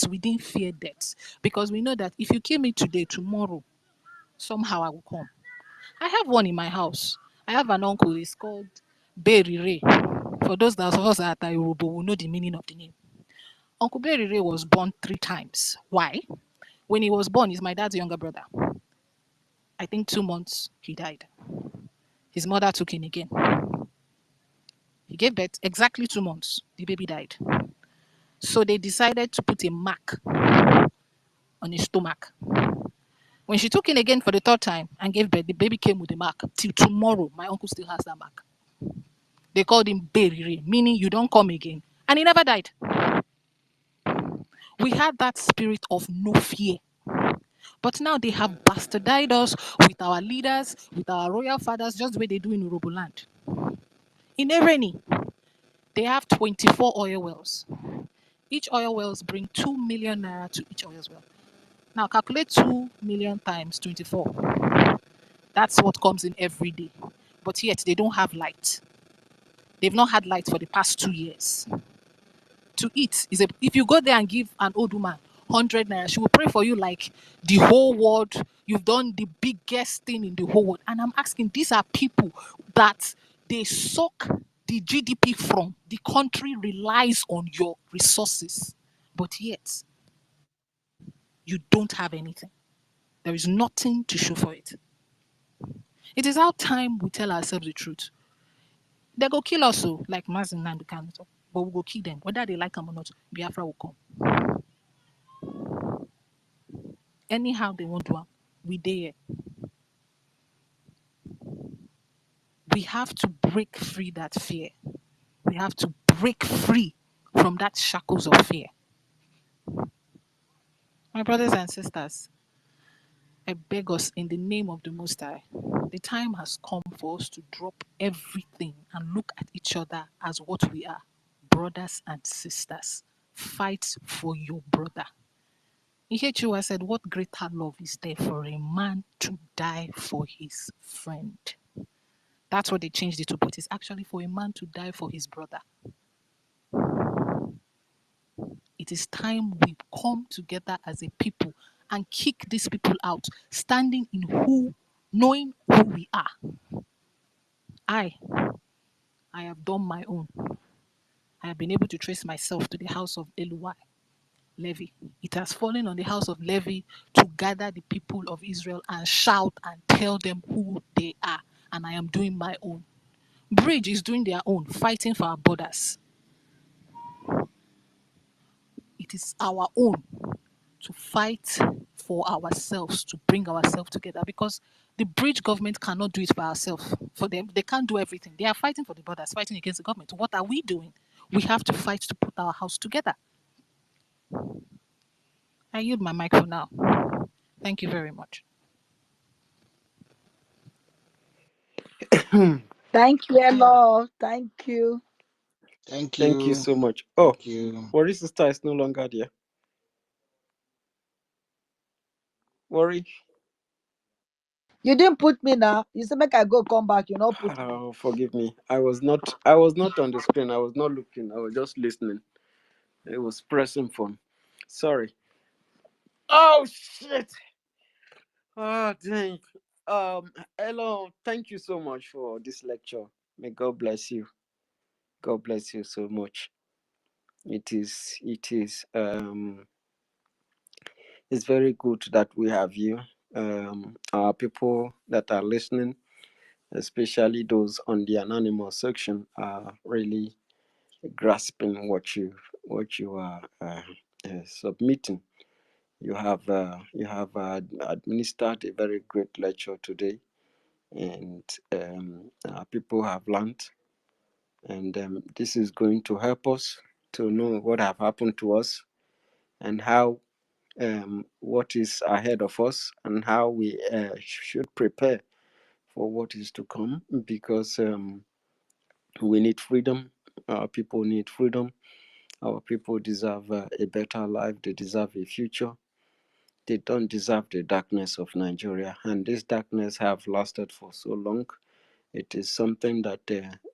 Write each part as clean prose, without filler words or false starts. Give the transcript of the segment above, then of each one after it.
we didn't fear death because we know that if you kill me today, tomorrow, somehow I will come. I have one in my house. I have an uncle. He's called Berire. For those that of us that are Urhobo will know the meaning of the name. Uncle Berire was born 3 times. Why? When he was born, he's my dad's younger brother. I think 2 months he died. His mother took him again. He gave birth exactly 2 months. The baby died. So they decided to put a mark on his stomach. When she took him again for the third time and gave birth, the baby came with a mark. Till tomorrow, my uncle still has that mark. They called him Berire, meaning you don't come again. And he never died. We had that spirit of no fear. But now they have bastardized us with our leaders, with our royal fathers, just the way they do in Urhobo land. In Ereni, they have 24 oil wells. Each oil wells bring 2 million naira to each oil well. Now calculate 2 million times 24. That's what comes in every day. But yet they don't have light. They've not had light for the past 2 years. To eat is if you go there and give an old woman 100 naira, she will pray for you like the whole world. You've done the biggest thing in the whole world. And I'm asking, these are people that they suck the GDP from. The country relies on your resources. But yet, you don't have anything. There is nothing to show for it. It is our time we tell ourselves the truth. They go kill us, so, like Mazin and the Kano, but we go kill them. Whether they like them or not, Biafra will come. Anyhow they want to, we there. We have to break free that fear. We have to break free from that shackles of fear. My brothers and sisters, I beg us in the name of the Most High, the time has come for us to drop everything and look at each other as what we are, brothers and sisters. Fight for your brother. Ihechua said, what greater love is there for a man to die for his friend? That's what they changed it to, but it's actually for a man to die for his brother. It is time we come together as a people and kick these people out, standing in knowing who we are. I have done my own. I have been able to trace myself to the house of Eluai, Levy. It has fallen on the house of Levy to gather the people of Israel and shout and tell them who they are. And I am doing my own. Bridge is doing their own, fighting for our borders. It is our own to fight for ourselves, to bring ourselves together, because the bridge government cannot do it by ourselves. For them, they can't do everything. They are fighting for the borders, fighting against the government. What are we doing? We have to fight to put our house together. I yield my mic for now. Thank you very much. Thank you, Elo. Thank you. Thank Thank you you. so much. Oh, Thank you. Worry sister is no longer there. Worry. You didn't put me now. You said make I go come back. You not put me. Oh, forgive me. I was not on the screen. I was not looking. I was just listening. It was pressing phone. Sorry. Oh shit. Oh dang. Hello. Thank you so much for this lecture. May God bless you. God bless you so much. It's very good that we have you. Our people that are listening, especially those on the anonymous section, are really grasping what you are submitting. You have administered a very great lecture today, and our people have learned, and this is going to help us to know what have happened to us and how what is ahead of us and how we should prepare for what is to come, because we need freedom. Our people need freedom. Our people deserve a better life. They deserve a future. They don't deserve the darkness of Nigeria. And this darkness have lasted for so long. It is something that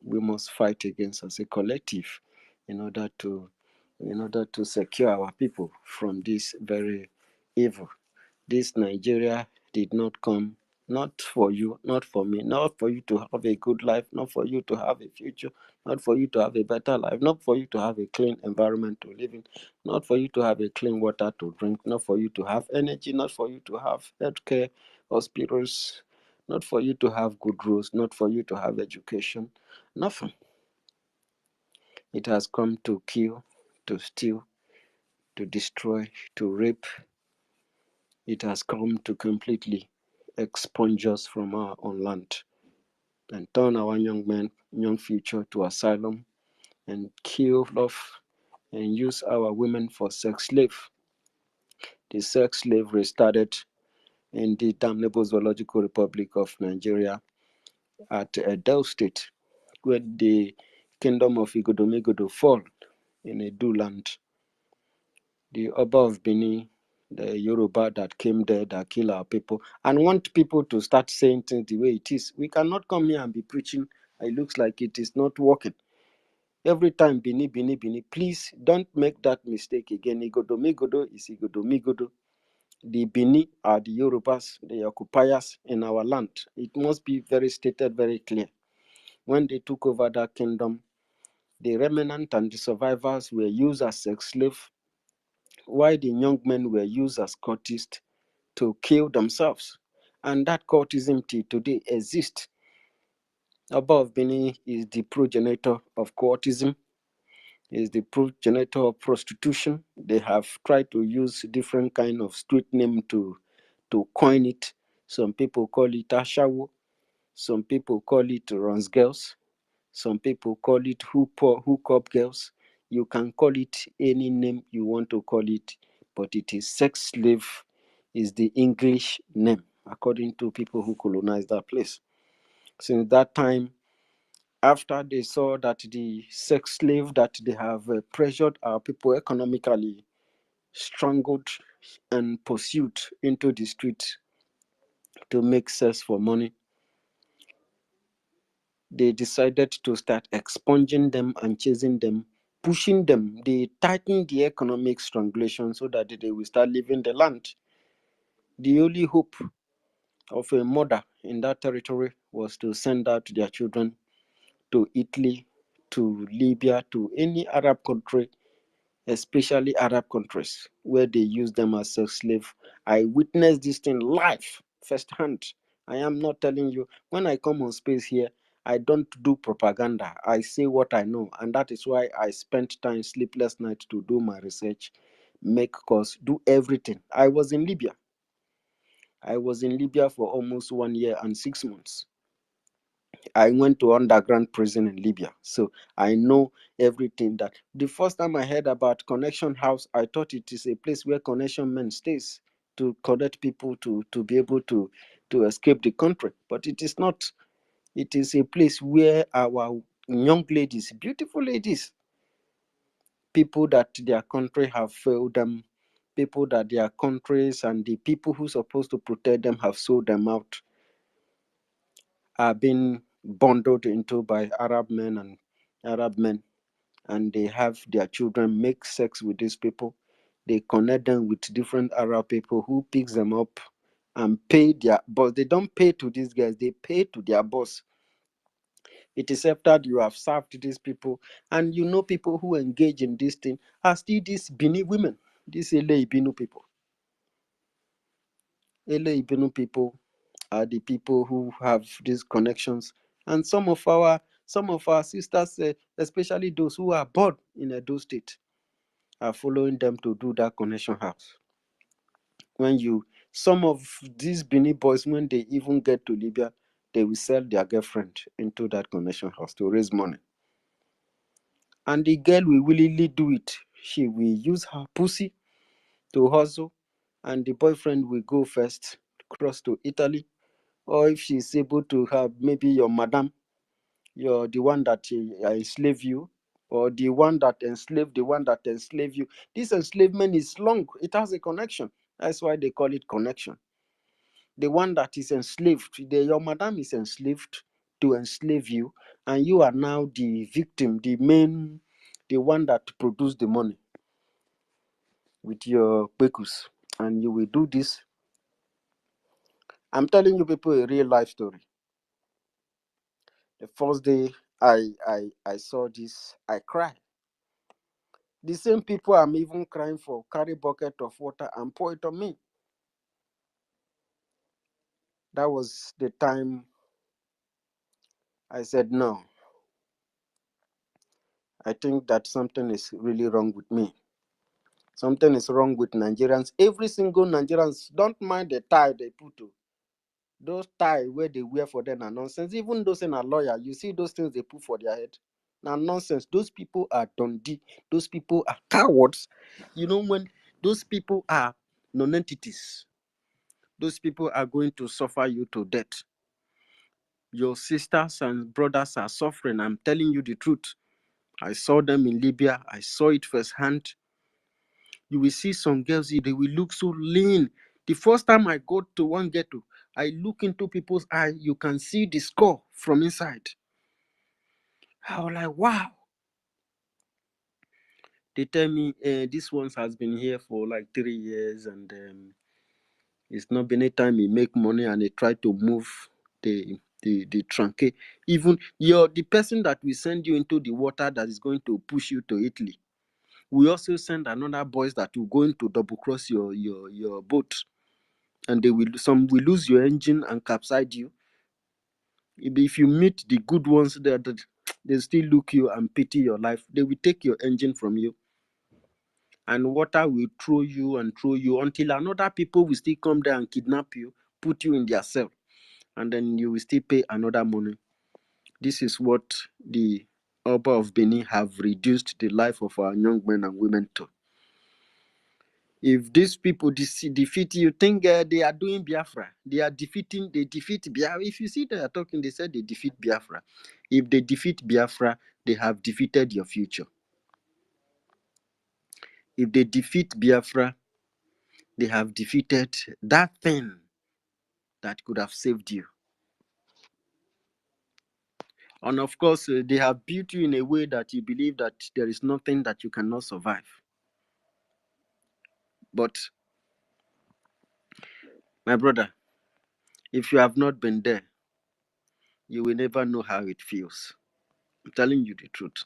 we must fight against as a collective in order to in order to secure our people from this very evil. This Nigeria did not come, not for you, not for me, not for you to have a good life, not for you to have a future, not for you to have a better life, not for you to have a clean environment to live in, not for you to have a clean water to drink, not for you to have energy, not for you to have healthcare, hospitals, not for you to have good roads, not for you to have education, nothing. It has come to kill, to steal, to destroy, to rape. It has come to completely expunge us from our own land and turn our young men, young future to asylum and kill off and use our women for sex slave. The sex slavery started in the damnable Zoological Republic of Nigeria at Edo State, where the kingdom of Igodomigodo fall in Edo land. The Oba of Benin, the Yoruba that came there that kill our people and want people to start saying things the way it is. We cannot come here and be preaching. It looks like it is not working. Every time Bini, Bini, Bini, please don't make that mistake again. Igodomigodo is Igodomigodo. The Bini are the Yorubas, the occupiers in our land. It must be very stated, very clear. When they took over that kingdom, the remnant and the survivors were used as sex slaves, while the young men were used as cultists to kill themselves. And that cultism till today exists. Oba of Benin is the progenitor of cultism, is the progenitor of prostitution. They have tried to use different kind of street name to coin it. Some people call it Ashawo, some people call it Runs Girls, some people call it hook-up girls. You can call it any name you want to call it, but it is sex slave is the English name, according to people who colonized that place. Since that time, after they saw that the sex slave that they have pressured our people economically, strangled and pursued into the street to make sex for money, they decided to start expunging them and chasing them, pushing them. They tightened the economic strangulation so that they will start leaving the land. The only hope of a mother in that territory was to send out their children to Italy, to Libya, to any Arab country, especially Arab countries, where they use them as sex slave. I witnessed this thing live, firsthand. I am not telling you. When I come on space here, I don't do propaganda. I say what I know, and that is why I spent time, sleepless night, to do my research, make course, do everything. I was in Libya. I was in Libya for almost 1 year and 6 months. I went to underground prison in Libya, so I know everything. That the first time I heard about Connection House, I thought it is a place where connection men stays to connect people to be able to escape the country, but it is not. It is a place where our young ladies, beautiful ladies, people that their country have failed them, people that their countries and the people who supposed to protect them have sold them out, are being bundled into by Arab men, and they have their children make sex with these people. They connect them with different Arab people who picks them up and pay their boss. They don't pay to these guys, they pay to their boss. It is after you have served these people, and you know people who engage in this thing are still these Bini women, these Ele Ibinu people. Ele Ibinu people are the people who have these connections, and some of our sisters, especially those who are born in Edo State, are following them to do that connection house. When you Some of these Benin boys, when they even get to Libya, they will sell their girlfriend into that connection house to raise money, and the girl will willingly do it. She will use her pussy to hustle, and the boyfriend will go first, cross to Italy, or if she's able to have maybe your madam, you're the one that enslave you, or the one that enslaved the one that enslave you. This enslavement is long, it has a connection. That's why they call it connection. The one that is enslaved, your madam is enslaved to enslave you, and you are now the victim, the one that produced the money. with your pekus, and you will do this. I'm telling you people a real life story. The first day I saw this, I cried. The same people I'm even crying for carry bucket of water and pour it on me. That was the time I said, no, I think that something is really wrong with me. Something is wrong with Nigerians. Every single Nigerians, don't mind the tie they put to. Those tie where they wear for them are nonsense. Even those in a lawyer, you see those things they put for their head. Now nonsense. Those people are dundee. Those people are cowards. You know, when those people are non-entities, those people are going to suffer you to death. Your sisters and brothers are suffering. I'm telling you the truth. I saw them in Libya. I saw it firsthand. You will see some girls, they will look so lean. The first time I go to one ghetto, I look into people's eyes, you can see the score from inside. I was like, wow. They tell me this one has been here for like 3 years, and it's not been a time he make money and he try to move the trunque. Even the person that will send you into the water that is going to push you to Italy. We also send another boys that will go into double cross your boat, and some will lose your engine and capsize you. If you meet the good ones there, they still look you and pity your life. They will take your engine from you, and water will throw you and throw you until another people will still come there and kidnap you, put you in their cell, and then you will still pay another money. This is what the Oba of Benin have reduced the life of our young men and women to. If these people defeat you, think they are doing Biafra. They defeat Biafra. If you see they are talking, they said they defeat Biafra. If they defeat Biafra, they have defeated your future. If they defeat Biafra, they have defeated that thing that could have saved you. And of course, they have built you in a way that you believe that there is nothing that you cannot survive. But, my brother, if you have not been there, you will never know how it feels. I'm telling you the truth.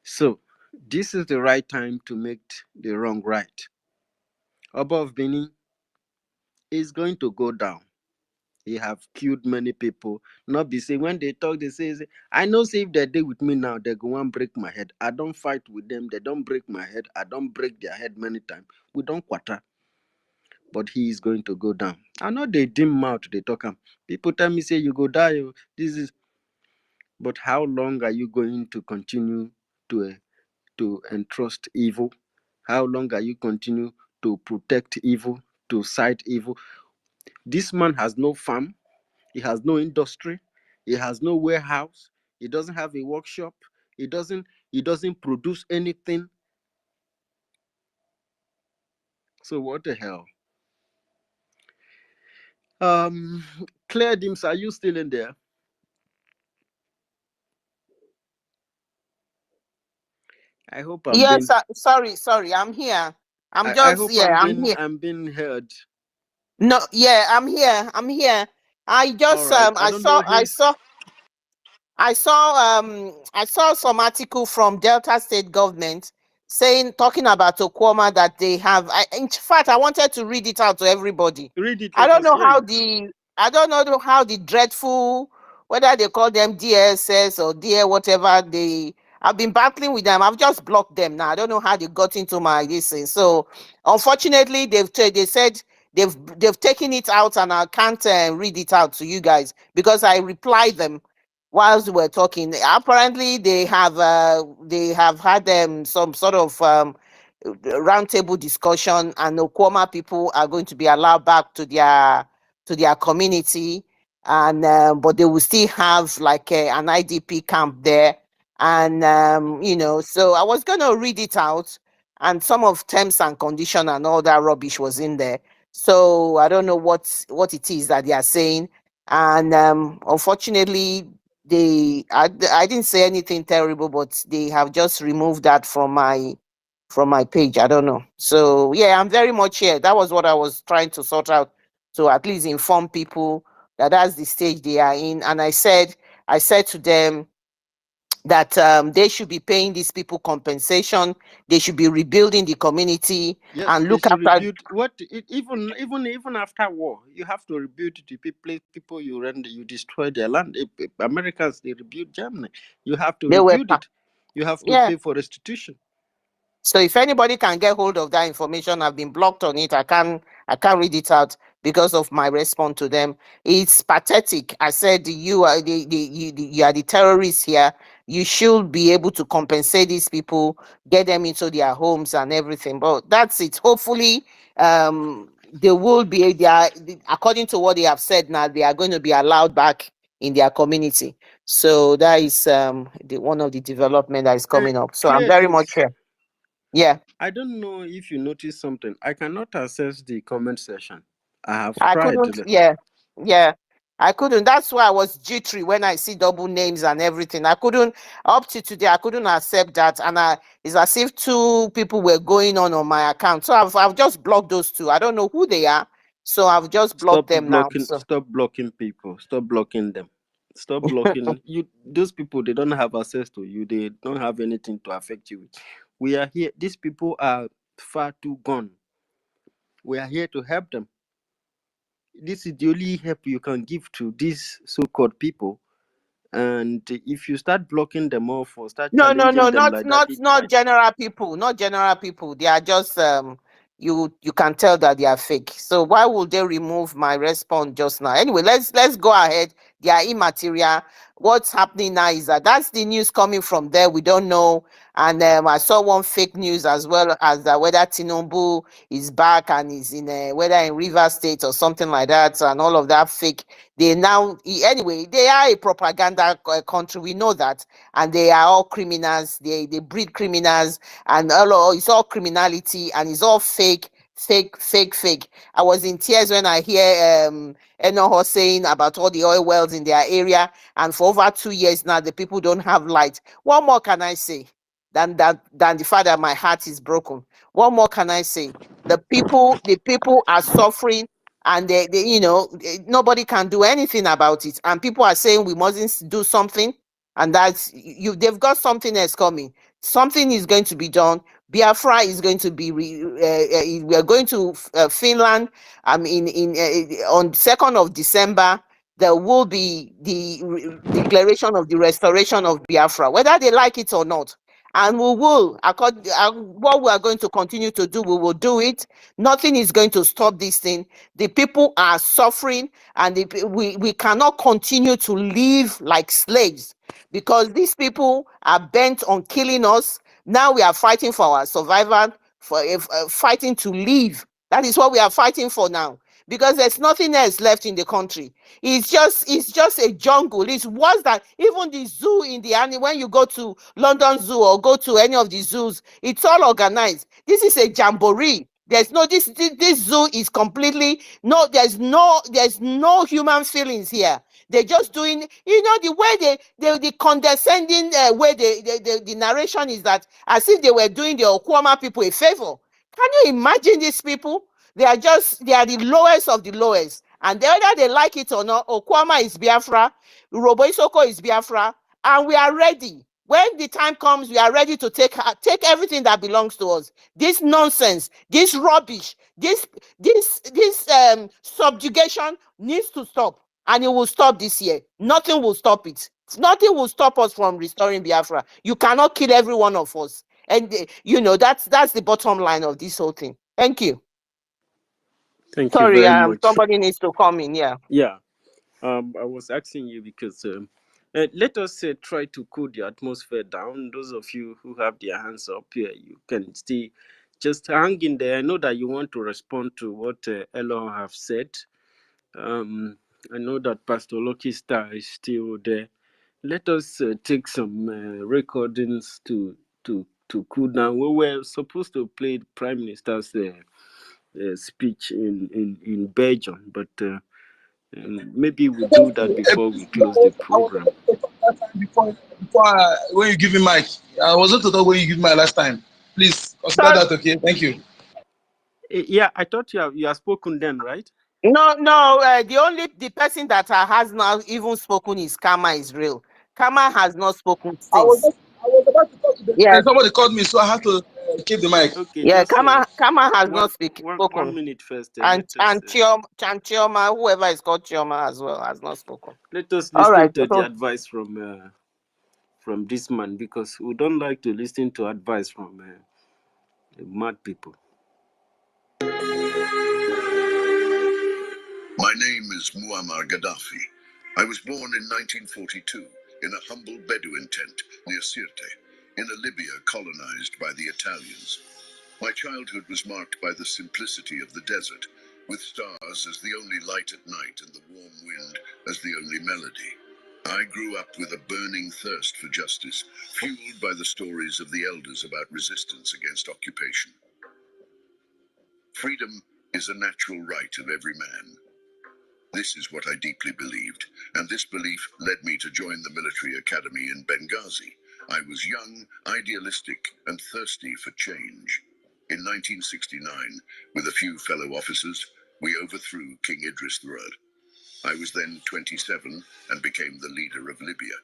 So, this is the right time to make the wrong right. Oba of Benin is going to go down. He have killed many people. Not be saying when they talk, they say, I know say if they dey with me now, they go and break my head. I don't fight with them. They don't break my head. I don't break their head many times. We don't quarter. But he is going to go down. I know they dim mouth, they talk. People tell me, say, you go die. This is. But how long are you going to continue to entrust evil? How long are you continue to protect evil, to cite evil? This man has no farm, he has no industry, he has no warehouse, he doesn't have a workshop, he doesn't produce anything. So what the hell? Claire Dims, are you still in there? I hope I'm Yes, being sorry, I'm here. I hope I'm here. I'm being heard. No, yeah, I'm here. I All just right. I don't know if I saw some article from Delta State government talking about Okwama that they have. In fact, I wanted to read it out to everybody. read it, I let don't us know hear how it. the dreadful, whether they call them DSS or DA whatever, they I've been battling with them. I've just blocked them now. I don't know how they got into my this thing. So unfortunately, they said they've taken it out, and I can't read it out to you guys because I replied them whilst we were talking. Apparently, they have had some sort of roundtable discussion, and Okwama people are going to be allowed back to their community, and but they will still have like an IDP camp there, and So I was going to read it out, and some of terms and condition and all that rubbish was in there. So I don't know what it is that they are saying, and unfortunately I didn't say anything terrible, but they have just removed that from from my page. I don't know. So yeah, I'm very much here. That was what I was trying to sort out, to at least inform people that that's the stage they are in. And I said to them that they should be paying these people compensation. They should be rebuilding the community Yes, and they look should after. rebuild even after war. You have to rebuild the people you render, you destroy their land. If Americans they rebuild Germany, you have to They were, rebuild it. You have to yeah. pay for restitution. So if anybody can get hold of that information, I've been blocked on it. I can't read it out because of my response to them. It's pathetic. I said you are you are the terrorists here. You should be able to compensate these people, get them into their homes and everything. But that's it. Hopefully, they will be. They are, according to what they have said now, they are going to be allowed back in their community. So that is one of the development that is coming up. So I'm very much Creatives, here. Yeah. I don't know if you noticed something. I cannot access the comment section. I have I tried. couldn't, yeah, yeah. I couldn't. That's why I was jittery when I see double names and everything. I couldn't, up to today, I couldn't accept that. And it's as if two people were going on my account. So I've just blocked those two. I don't know who they are. So I've just blocked them now. So Stop blocking people. Stop blocking them. Stop blocking you. Those people, they don't have access to you. They don't have anything to affect you. We are here. These people are far too gone. We are here to help them. This is the only help you can give to these so-called people. And if you start blocking them off or start no, no, no, challenging them not like that, not it not might general people, not general people. They are just you can tell that they are fake. So why would they remove my response just now? Anyway, let's go ahead. They are immaterial. What's happening now is that that's the news coming from there. We don't know. And I saw one fake news as well as whether Tinubu is back and is in whether in River State or something like that, and all of that fake. They now anyway they are a propaganda country. We know that, and they are all criminals. They breed criminals, and it's all criminality, and it's all fake, fake, fake, fake. I was in tears when I hear Enoho saying about all the oil wells in their area, and for over 2 years now, the people don't have light. What more can I say than the fact that my heart is broken? What more can I say? The people are suffering, and they nobody can do anything about it, and people are saying we mustn't do something, and that's they've got something else coming. Something is going to be done. Biafra is going to be we are going to Finland. On 2nd of December there will be the declaration of the restoration of Biafra, whether they like it or not. And we will, what we are going to continue to do, we will do it. Nothing is going to stop this thing. The people are suffering, and we cannot continue to live like slaves, because these people are bent on killing us. Now we are fighting for our survival, for fighting to live. That is what we are fighting for now, because there's nothing else left in the country. It's just a jungle. It's worse than even the zoo in the when you go to London Zoo or go to any of the zoos. It's all organized. This is a jamboree. There's no this zoo is completely no. There's no human feelings here. They're just doing, the way the condescending way the narration is, that as if they were doing the Okwama people a favor. Can you imagine these people? They are the lowest of the lowest. And whether they like it or not, Okwama is Biafra, Urhobo-Isoko is Biafra, and we are ready. When the time comes, we are ready to take everything that belongs to us. This nonsense, this rubbish, this subjugation needs to stop, and it will stop this year. Nothing will stop it. Nothing will stop us from restoring Biafra. You cannot kill every one of us, and that's the bottom line of this whole thing. Thank you. thank you Sorry, very much. somebody needs to come in. Yeah. Yeah. I was asking you because let us try to cool the atmosphere down. Those of you who have their hands up here, you can stay, just hang in there. I know that you want to respond to what Elo have said. I know that Pastor Lucky Star is still there. Let us take some recordings to cool down. We were supposed to play the Prime Minister's speech in Belgium, but maybe we do that before we close the I was program. to talk that time before when you give me mic. I wasn't to talk when you give me my last time. Please Consider that okay. Thank you. Yeah, I thought you have spoken then, right? No, the person that has not even spoken is Kama Israel. Kama has not spoken since. I was about to talk to them. Yeah, And somebody called me, so I had to keep the mic. Okay, yeah. just Kama has not one spoken, minute first. and Chioma, whoever is called Chioma as well, has not spoken. Let us All listen right. to the So, advice from this man, because we don't like to listen to advice from mad people. My name is Muammar Gaddafi. I was born in 1942 in a humble Bedouin tent near Sirte, in a Libya colonized by the Italians. My childhood was marked by the simplicity of the desert, with stars as the only light at night and the warm wind as the only melody. I grew up with a burning thirst for justice, fueled by the stories of the elders about resistance against occupation. Freedom is a natural right of every man. This is what I deeply believed, and this belief led me to join the military academy in Benghazi. I was young, idealistic, and thirsty for change. In 1969, with a few fellow officers, we overthrew King Idris III. I was then 27 and became the leader of Libya.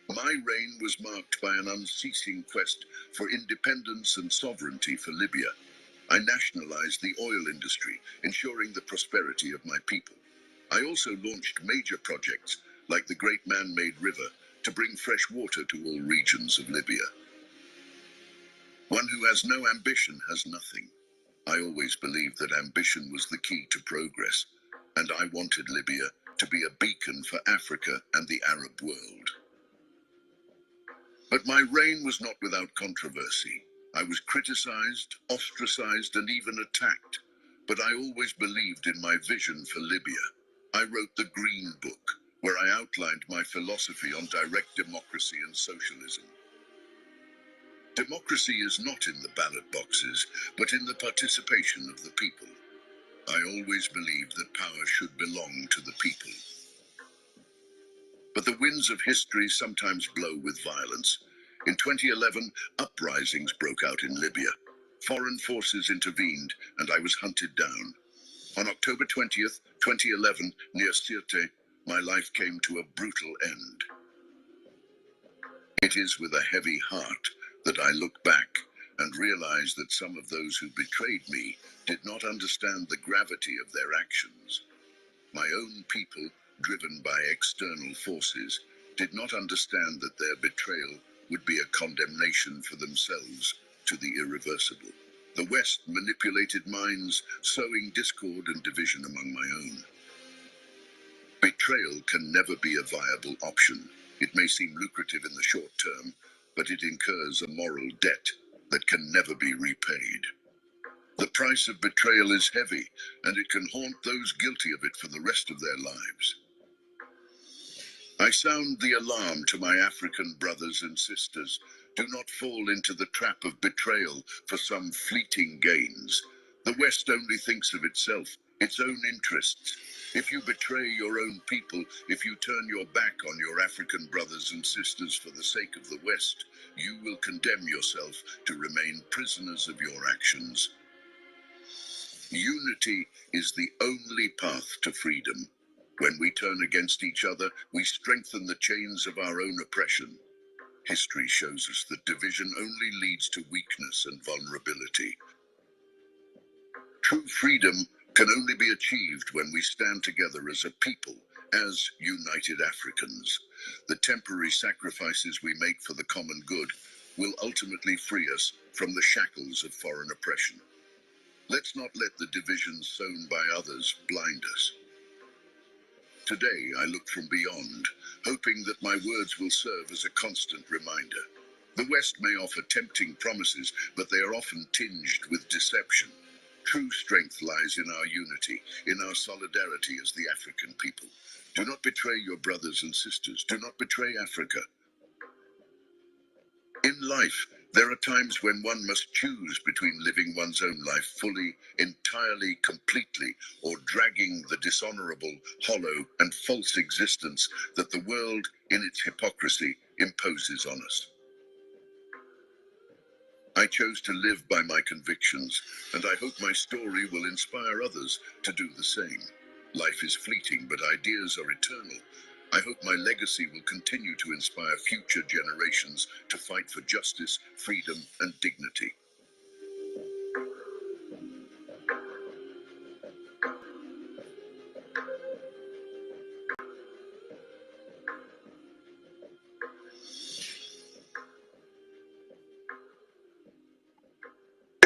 My reign was marked by an unceasing quest for independence and sovereignty for Libya. I nationalized the oil industry, ensuring the prosperity of my people. I also launched major projects, like the Great Man-Made River, to bring fresh water to all regions of Libya. One who has no ambition has nothing. I always believed that ambition was the key to progress, and I wanted Libya to be a beacon for Africa and the Arab world. But my reign was not without controversy. I was criticized, ostracized, and even attacked. But I always believed in my vision for Libya. I wrote the Green Book, where I outlined my philosophy on direct democracy and socialism. Democracy is not in the ballot boxes, but in the participation of the people. I always believed that power should belong to the people. But the winds of history sometimes blow with violence. In 2011, uprisings broke out in Libya. Foreign forces intervened, and I was hunted down. On October 20th, 2011, near Sirte, my life came to a brutal end. It is with a heavy heart that I look back and realize that some of those who betrayed me did not understand the gravity of their actions. My own people, driven by external forces, did not understand that their betrayal would be a condemnation for themselves to the irreversible. The West manipulated minds, sowing discord and division among my own. Betrayal can never be a viable option. It may seem lucrative in the short term, but it incurs a moral debt that can never be repaid. The price of betrayal is heavy, and it can haunt those guilty of it for the rest of their lives. I sound the alarm to my African brothers and sisters. Do not fall into the trap of betrayal for some fleeting gains. The West only thinks of itself, its own interests. If you betray your own people, if you turn your back on your African brothers and sisters for the sake of the West, you will condemn yourself to remain prisoners of your actions. Unity is the only path to freedom. When we turn against each other, we strengthen the chains of our own oppression. History shows us that division only leads to weakness and vulnerability. True freedom can only be achieved when we stand together as a people, as united Africans. The temporary sacrifices we make for the common good will ultimately free us from the shackles of foreign oppression. Let's not let the divisions sown by others blind us. Today, I look from beyond, hoping that my words will serve as a constant reminder. The West may offer tempting promises, but they are often tinged with deception. True strength lies in our unity, in our solidarity as the African people. Do not betray your brothers and sisters. Do not betray Africa. In life, there are times when one must choose between living one's own life fully, entirely, completely, or dragging the dishonorable, hollow, and false existence that the world, in its hypocrisy, imposes on us. I chose to live by my convictions, and I hope my story will inspire others to do the same. Life is fleeting, but ideas are eternal. I hope my legacy will continue to inspire future generations to fight for justice, freedom, and dignity.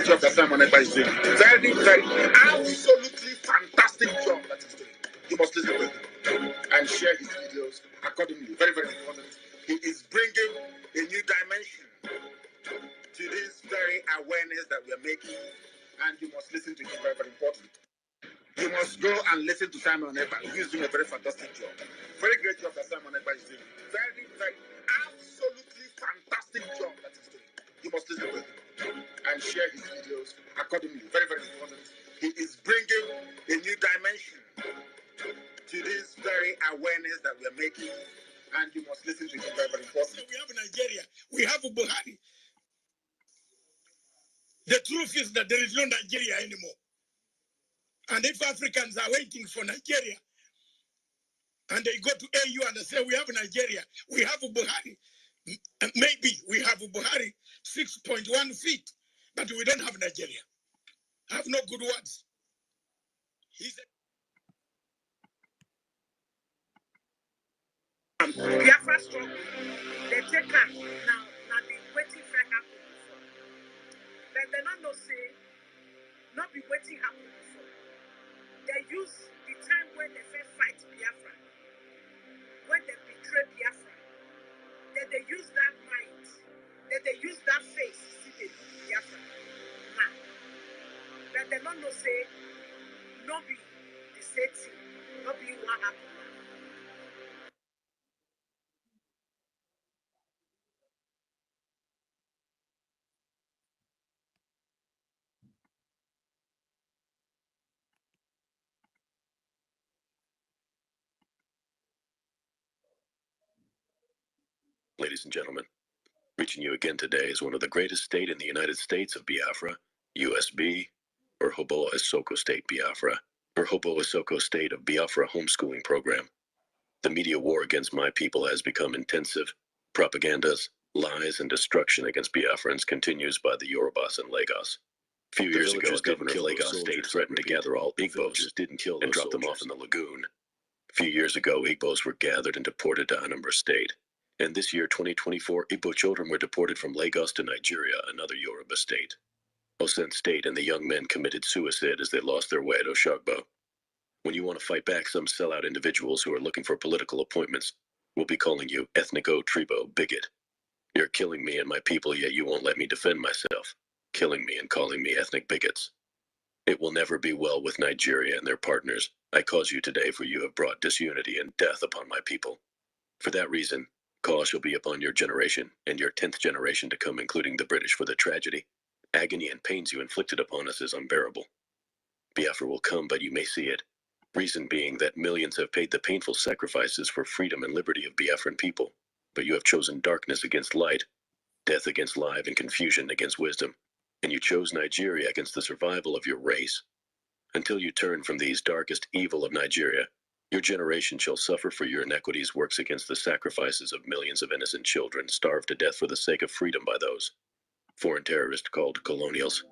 Job that Simon Ekpa is doing. Very, very, absolutely fantastic job that he's doing. You must listen to him and share his videos accordingly. Very, very important. He is bringing a new dimension to this very awareness that we are making, and you must listen to him. Very, very important. You must go and listen to Simon Ekpa. He's doing a very fantastic job. Very great job that Simon Ekpa is doing. Very, very, absolutely fantastic job that he's doing. You must listen to him and share his videos accordingly. Very, very important. He is bringing a new dimension to this very awareness that we are making, and you must listen to him. Very, very important. We have Nigeria. We have Buhari. The truth is that there is no Nigeria anymore. And if Africans are waiting for Nigeria, and they go to AU and they say, we have Nigeria, we have Buhari. Maybe we have Buhari 6.1 feet, but we don't have Nigeria. I have no good words. Biafra struggle, they take us now be waiting for happen before. But they not know say, not be waiting happen before. They use the time when they say fight Biafra, when they betray Biafra, then they use that mind, then they use that face, see they do Biafra. Now, but they not know say, not be the same thing, not be what happened. Ladies and gentlemen, reaching you again today is one of the greatest state in the United States of Biafra, USB, Urhobo-Isoko State Biafra, Urhobo-Isoko State of Biafra homeschooling program. The media war against my people has become intensive. Propagandas, lies, and destruction against Biafrans continues by the Yorubas in Lagos. A few years ago, Governor of Lagos State threatened to gather all Igbos and drop them off in the lagoon. A few years ago, Igbos were gathered and deported to Anambra State. And this year, 2024, Igbo children were deported from Lagos to Nigeria, another Yoruba state. Osun State and the young men committed suicide as they lost their way at Oshogbo. When you want to fight back some sellout individuals who are looking for political appointments, we'll be calling you ethnico-tribo bigot. You're killing me and my people, yet you won't let me defend myself, killing me and calling me ethnic bigots. It will never be well with Nigeria and their partners. I cause you today, for you have brought disunity and death upon my people. For that reason, cause shall be upon your generation and your 10th generation to come, including the British, for the tragedy, agony, and pains you inflicted upon us is unbearable. Biafra will come, but you may see it. Reason being that millions have paid the painful sacrifices for freedom and liberty of Biafran people, but you have chosen darkness against light, death against life, and confusion against wisdom, and you chose Nigeria against the survival of your race. Until you turn from these darkest evil of Nigeria, your generation shall suffer for your iniquities, works against the sacrifices of millions of innocent children starved to death for the sake of freedom by those foreign terrorists called colonials.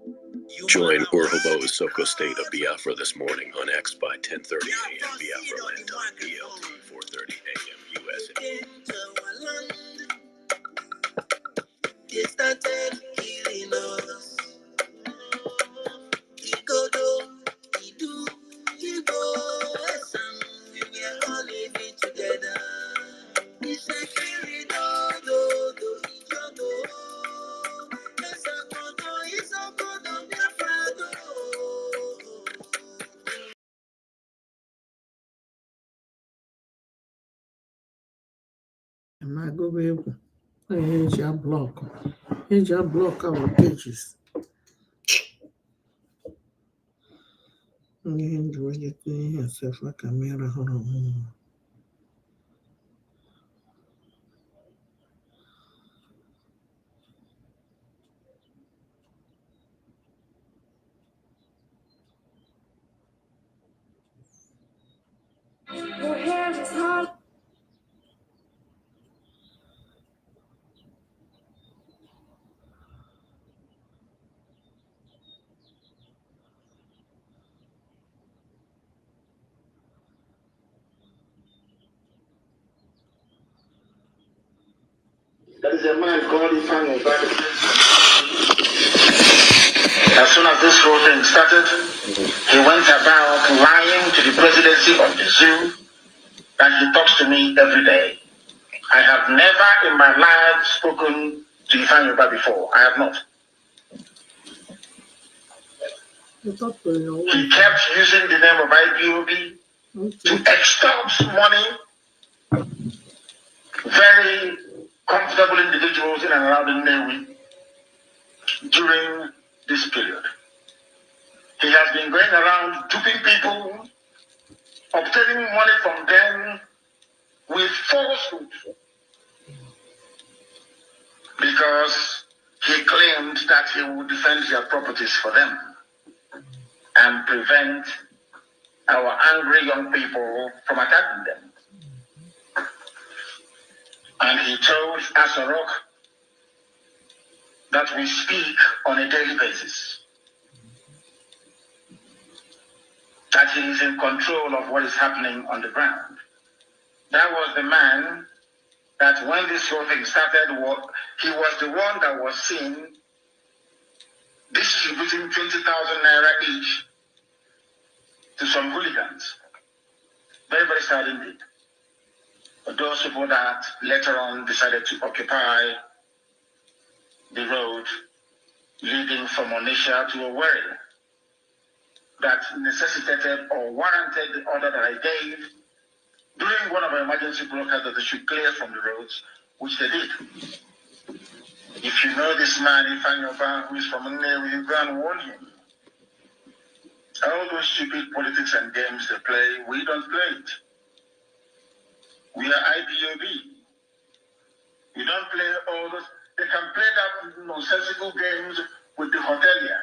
Join Urhobo-Isoko State of Biafra this morning on X by 10:30 a.m. Biafra land time, BLT 4:30 a.m. USA. They started killing us. Igodo, Idu, Igbo, Esam, we were all living together. It's a killing, do, Ijodo. Isoko, Biafra, Am I go be able? Here's your block. Here's your block our pages. Enjoy your thing yourself like a mirror. Hold on. There is a man called Ifan As soon as this whole thing started, he went about lying to the presidency of the zoo, and he talks to me every day. I have never in my life spoken to Ifan Yoba before. I have not. He kept using the name of IPOB to extort money. Very comfortable individuals in and around the Navy during this period. He has been going around duping people, obtaining money from them with falsehood, because he claimed that he would defend their properties for them and prevent our angry young people from attacking them. And he told Asorok that we speak on a daily basis, that he is in control of what is happening on the ground. That was the man that when this whole thing started, he was the one that was seen distributing 20,000 naira each to some hooligans. Very, very sad indeed. But those people that later on decided to occupy the road leading from Onisha to Owerri, that necessitated or warranted the order that I gave during one of our emergency broadcasts that they should clear from the roads, which they did. If you know this man, Ifan Yoba, who is from Nnewi, you go and warn him. All those stupid politics and games they play, we don't play it. We are IPOB. We don't play all those. They can play that nonsensical games with the hotelier.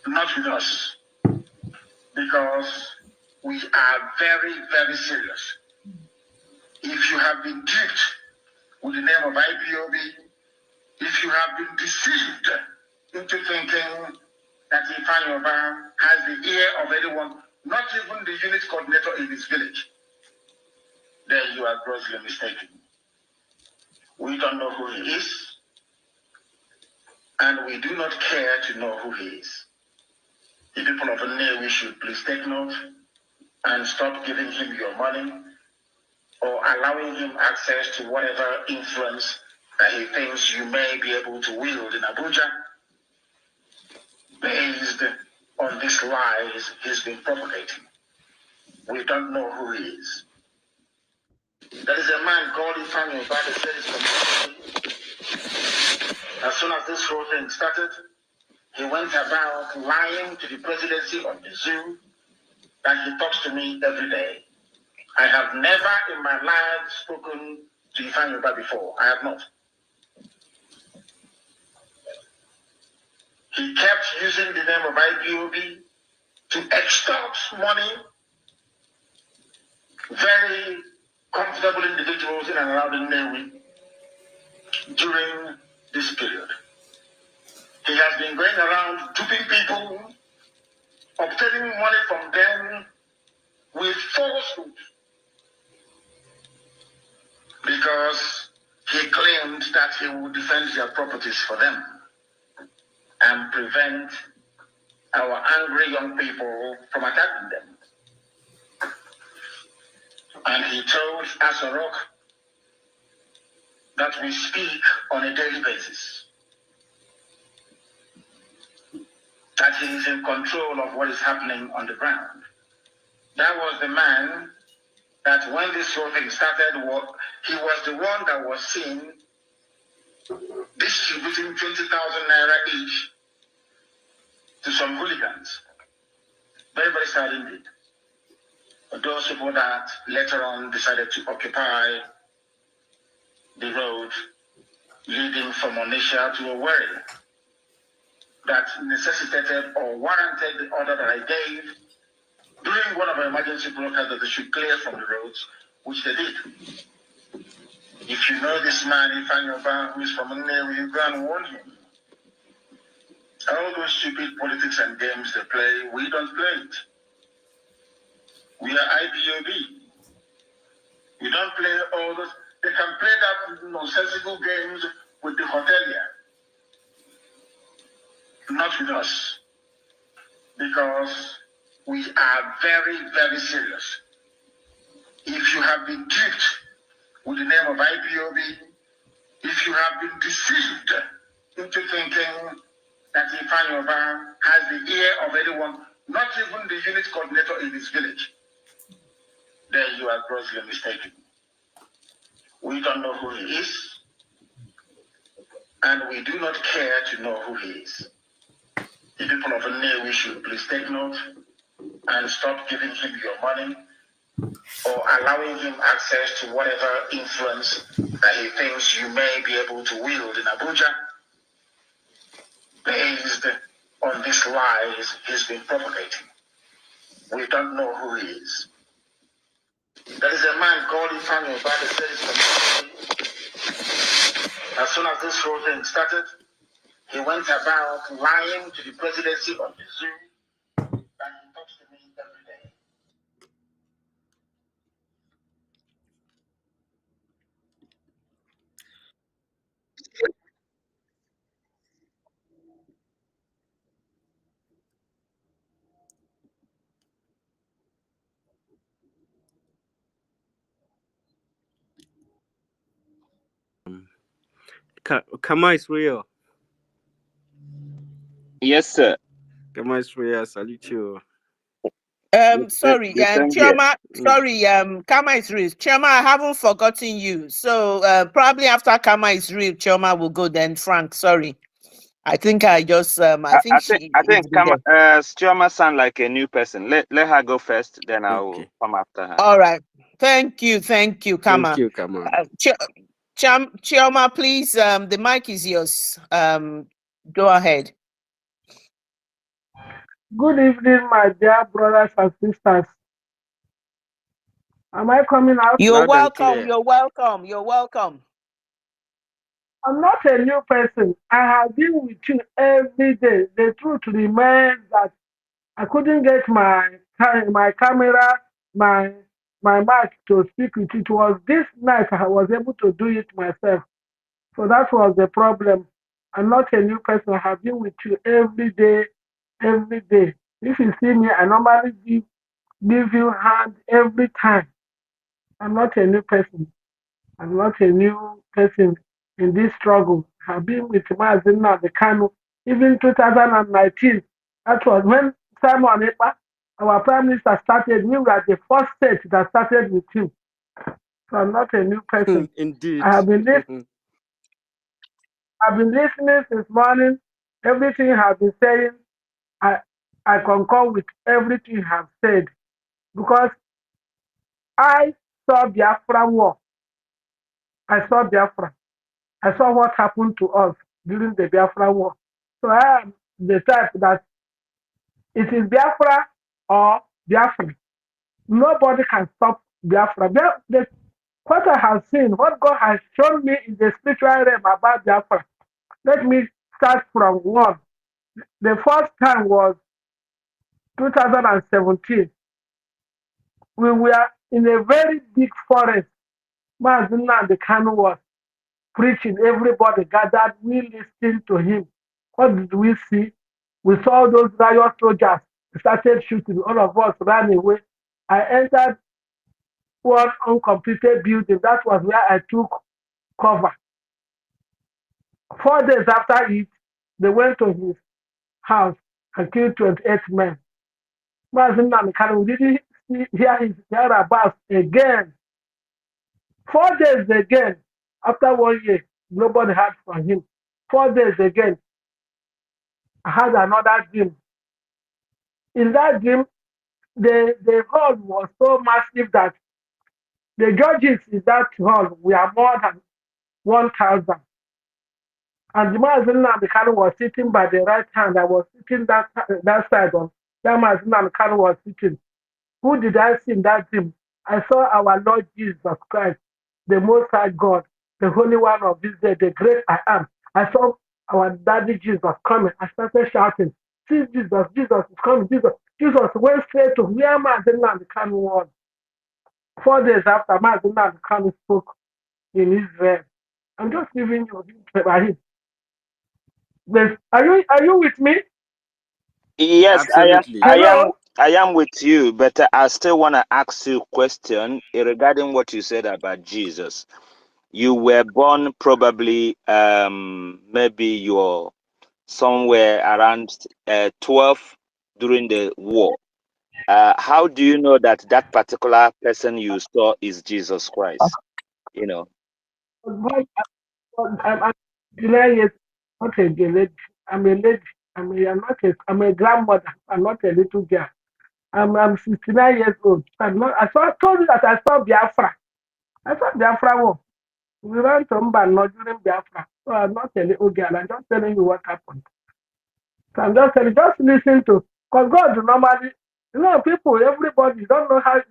Not with us. Because we are very, very serious. If you have been duped with the name of IPOB, if you have been deceived into thinking that Ifan Yoba has the ear of anyone, not even the unit coordinator in his village, then you are grossly mistaken. We don't know who he is, and we do not care to know who he is. The people of Nnewi should please take note and stop giving him your money or allowing him access to whatever influence that he thinks you may be able to wield in Abuja based on these lies he's been propagating. We don't know who he is. There is a man called Ifan Yoba that said his community. As soon as this whole thing started, he went about lying to the presidency of the zoo, and he talks to me every day. I have never in my life spoken to Ifan Yoba before. I have not. He kept using the name of IPOB to extort money. Very comfortable individuals in and around the Navy during this period. He has been going around duping people, obtaining money from them with falsehood, because he claimed that he would defend their properties for them and prevent our angry young people from attacking them. And he told Asorok that we speak on a daily basis, that he is in control of what is happening on the ground. That was the man that when this whole thing started, he was the one that was seen distributing 20,000 naira each to some hooligans. Very, very sad indeed. But those people that later on decided to occupy the road leading from Onisha to Owerri, that necessitated or warranted the order that I gave during one of our emergency broadcasts that they should clear from the roads, which they did. If you know this man, Ifan Yoba, who is from Nnewi, you go and warn him. All those stupid politics and games they play, we don't play it. We are IPOB. We don't play all those. They can play that nonsensical games with the hotelier. Not with us. Because we are very, very serious. If you have been duped with the name of IPOB, if you have been deceived into thinking that Ifanyoba has the ear of anyone, not even the unit coordinator in his village, then you are grossly mistaken. We don't know who he is, and we do not care to know who he is. The people of Nnewi should please take note and stop giving him your money or allowing him access to whatever influence that he thinks you may be able to wield in Abuja based on these lies he's been propagating. We don't know who he is. There is a man called Ifeanyi Ubah that said it's community. As soon as this whole thing started, he went about lying to the presidency on the Zoom, and he talks to me every day. Kama is real. Yes, sir. Kama is real. Salute you. Sorry, Same here. Chioma, sorry, Kama is real. Chioma, I haven't forgotten you. So probably after Kama is real, Chioma will go then. Frank, sorry. I think I just I think Chioma sound like a new person. Let her go first, then I'll come after her. All right. Thank you, Kama. Thank you, Kama. Chioma, please, the mic is yours. Go ahead. Good evening, my dear brothers and sisters. Am I coming out? You're welcome. You're welcome. You're welcome. I'm not a new person. I have been with you every day. The truth remains that I couldn't get my camera, my mic to speak with. It was this night I was able to do it myself. So that was the problem. I'm not a new person. I have been with you every day, every day. If you see me, I normally give you hand every time. I'm not a new person. I'm not a new person in this struggle. I've been with Mazina the Kano, even 2019. That was when Simon Epa, our Prime Minister, started. We were the first state that started with him. So I'm not a new person. Indeed. I've been listening since morning. Everything you have been saying, I concur with everything you have said. Because I saw Biafra war. I saw Biafra. I saw what happened to us during the Biafra war. So I am the type that it is Biafra or Biafra. Nobody can stop Biafra. What I have seen, what God has shown me in the spiritual realm about Biafra. Let me start from one. The first time was 2017. We were in a very big forest. Mazina the Kanu was preaching, everybody gathered, we listened to him. What did we see? We saw those riot soldiers started shooting, all of us ran away. I entered one uncompleted building, that was where I took cover. 4 days after it, they went to his house and killed 28 men. We didn't hear his whereabouts again. 4 days again, after 1 year, nobody heard from him. 4 days again, I had another dream. In that dream, the hall was so massive that the judges in that hall were more than 1,000. And the Mazina Mikano was sitting by the right hand. I was sitting that side of that Mazina Mikano was sitting. Who did I see in that dream? I saw our Lord Jesus Christ, the Most High God, the Holy One of Israel, the great I am. I saw our Daddy Jesus coming. I started shouting, see Jesus, Jesus is coming, Jesus. Jesus went straight to where Mazina Mikano was. 4 days after Mazina Mikano spoke, in Israel. I'm just giving you Ibrahim. Are you with me? Yes, Absolutely. Hello? I am with you, but I still want to ask you a question regarding what you said about Jesus. You were born probably maybe you're somewhere around 12 during the war. How do you know that that particular person you saw is Jesus Christ? You know. I'm 9 years, not a lady. I'm a lady. I'm a grandmother. I'm not a little girl. I'm 69 years old. I told you that I saw Biafra. I saw Biafra war. We went to Mbano during Biafra. So I'm not a little girl. I'm just telling you what happened. So I'm just telling you, just listen to, because God normally, people, everybody, don't know how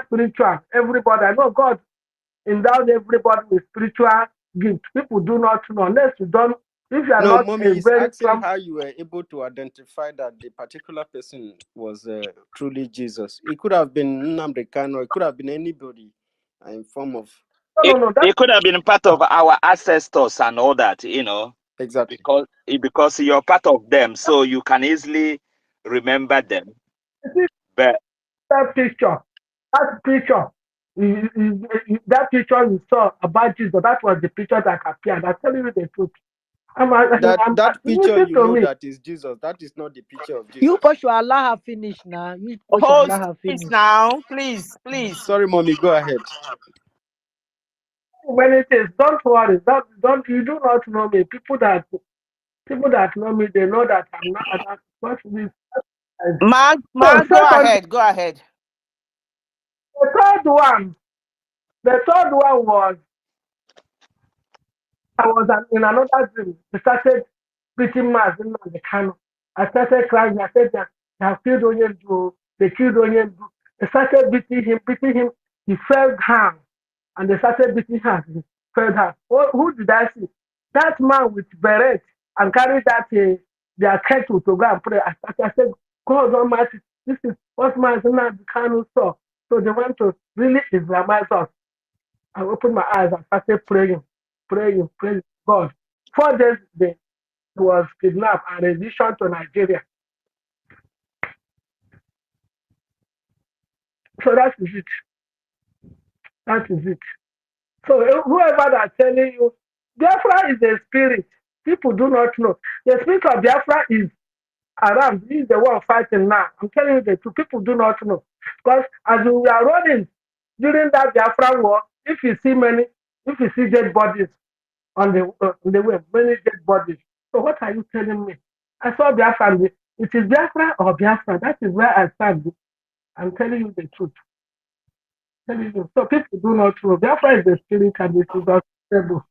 spiritual, everybody, I know God endowed everybody with spiritual gift. People do not know, unless you don't, if you are No, not mommy a is very asking strong, how you were able to identify that the particular person was truly Jesus. It could have been Nnamdi Kanu, it could have been anybody in form of. no, that's It could have been part of our ancestors and all that, Exactly. because you're part of them, so you can easily remember them. But that picture. That picture, that picture you saw about Jesus, that was the picture that appeared. I'm telling you the truth. That picture, Listen you to know, me. that is Jesus. That is not the picture of You Jesus. push your allow her finish now. You push your Host, allow her please finish. now, please, please. Sorry, mommy, go ahead. Many things. Don't worry. Don't you do not know me. People that know me, they know that I'm not. What this? So Go second, ahead, go ahead. the third one. The third one was I was in another dream. They started preaching mass in the Kano. I started crying. I said that they have killed Onyendu. They killed Onyendu. They started beating him. He fell down. And they started beating him. He fell down. Who did I see? That man with beret and carried that their kettle to go and pray. I said, God Almighty, this is what man in the Kano saw. So they went to really Islamize us. I opened my eyes and started praying. God. 4 days they was kidnapped and renditioned to Nigeria. So that is it. That is it. So whoever that's telling you, Biafra is a spirit. People do not know. The spirit of Biafra is around. He is the one fighting now. I'm telling you the truth. People do not know. Because as we are running during that Biafra war, if you see dead bodies, on the way, many dead bodies. So what are you telling me? I saw Biafra. It is Biafra or Biafra. That is where I stand. I'm telling you the truth. Telling you. So people do not know. Biafra is the spirit and it is unstable.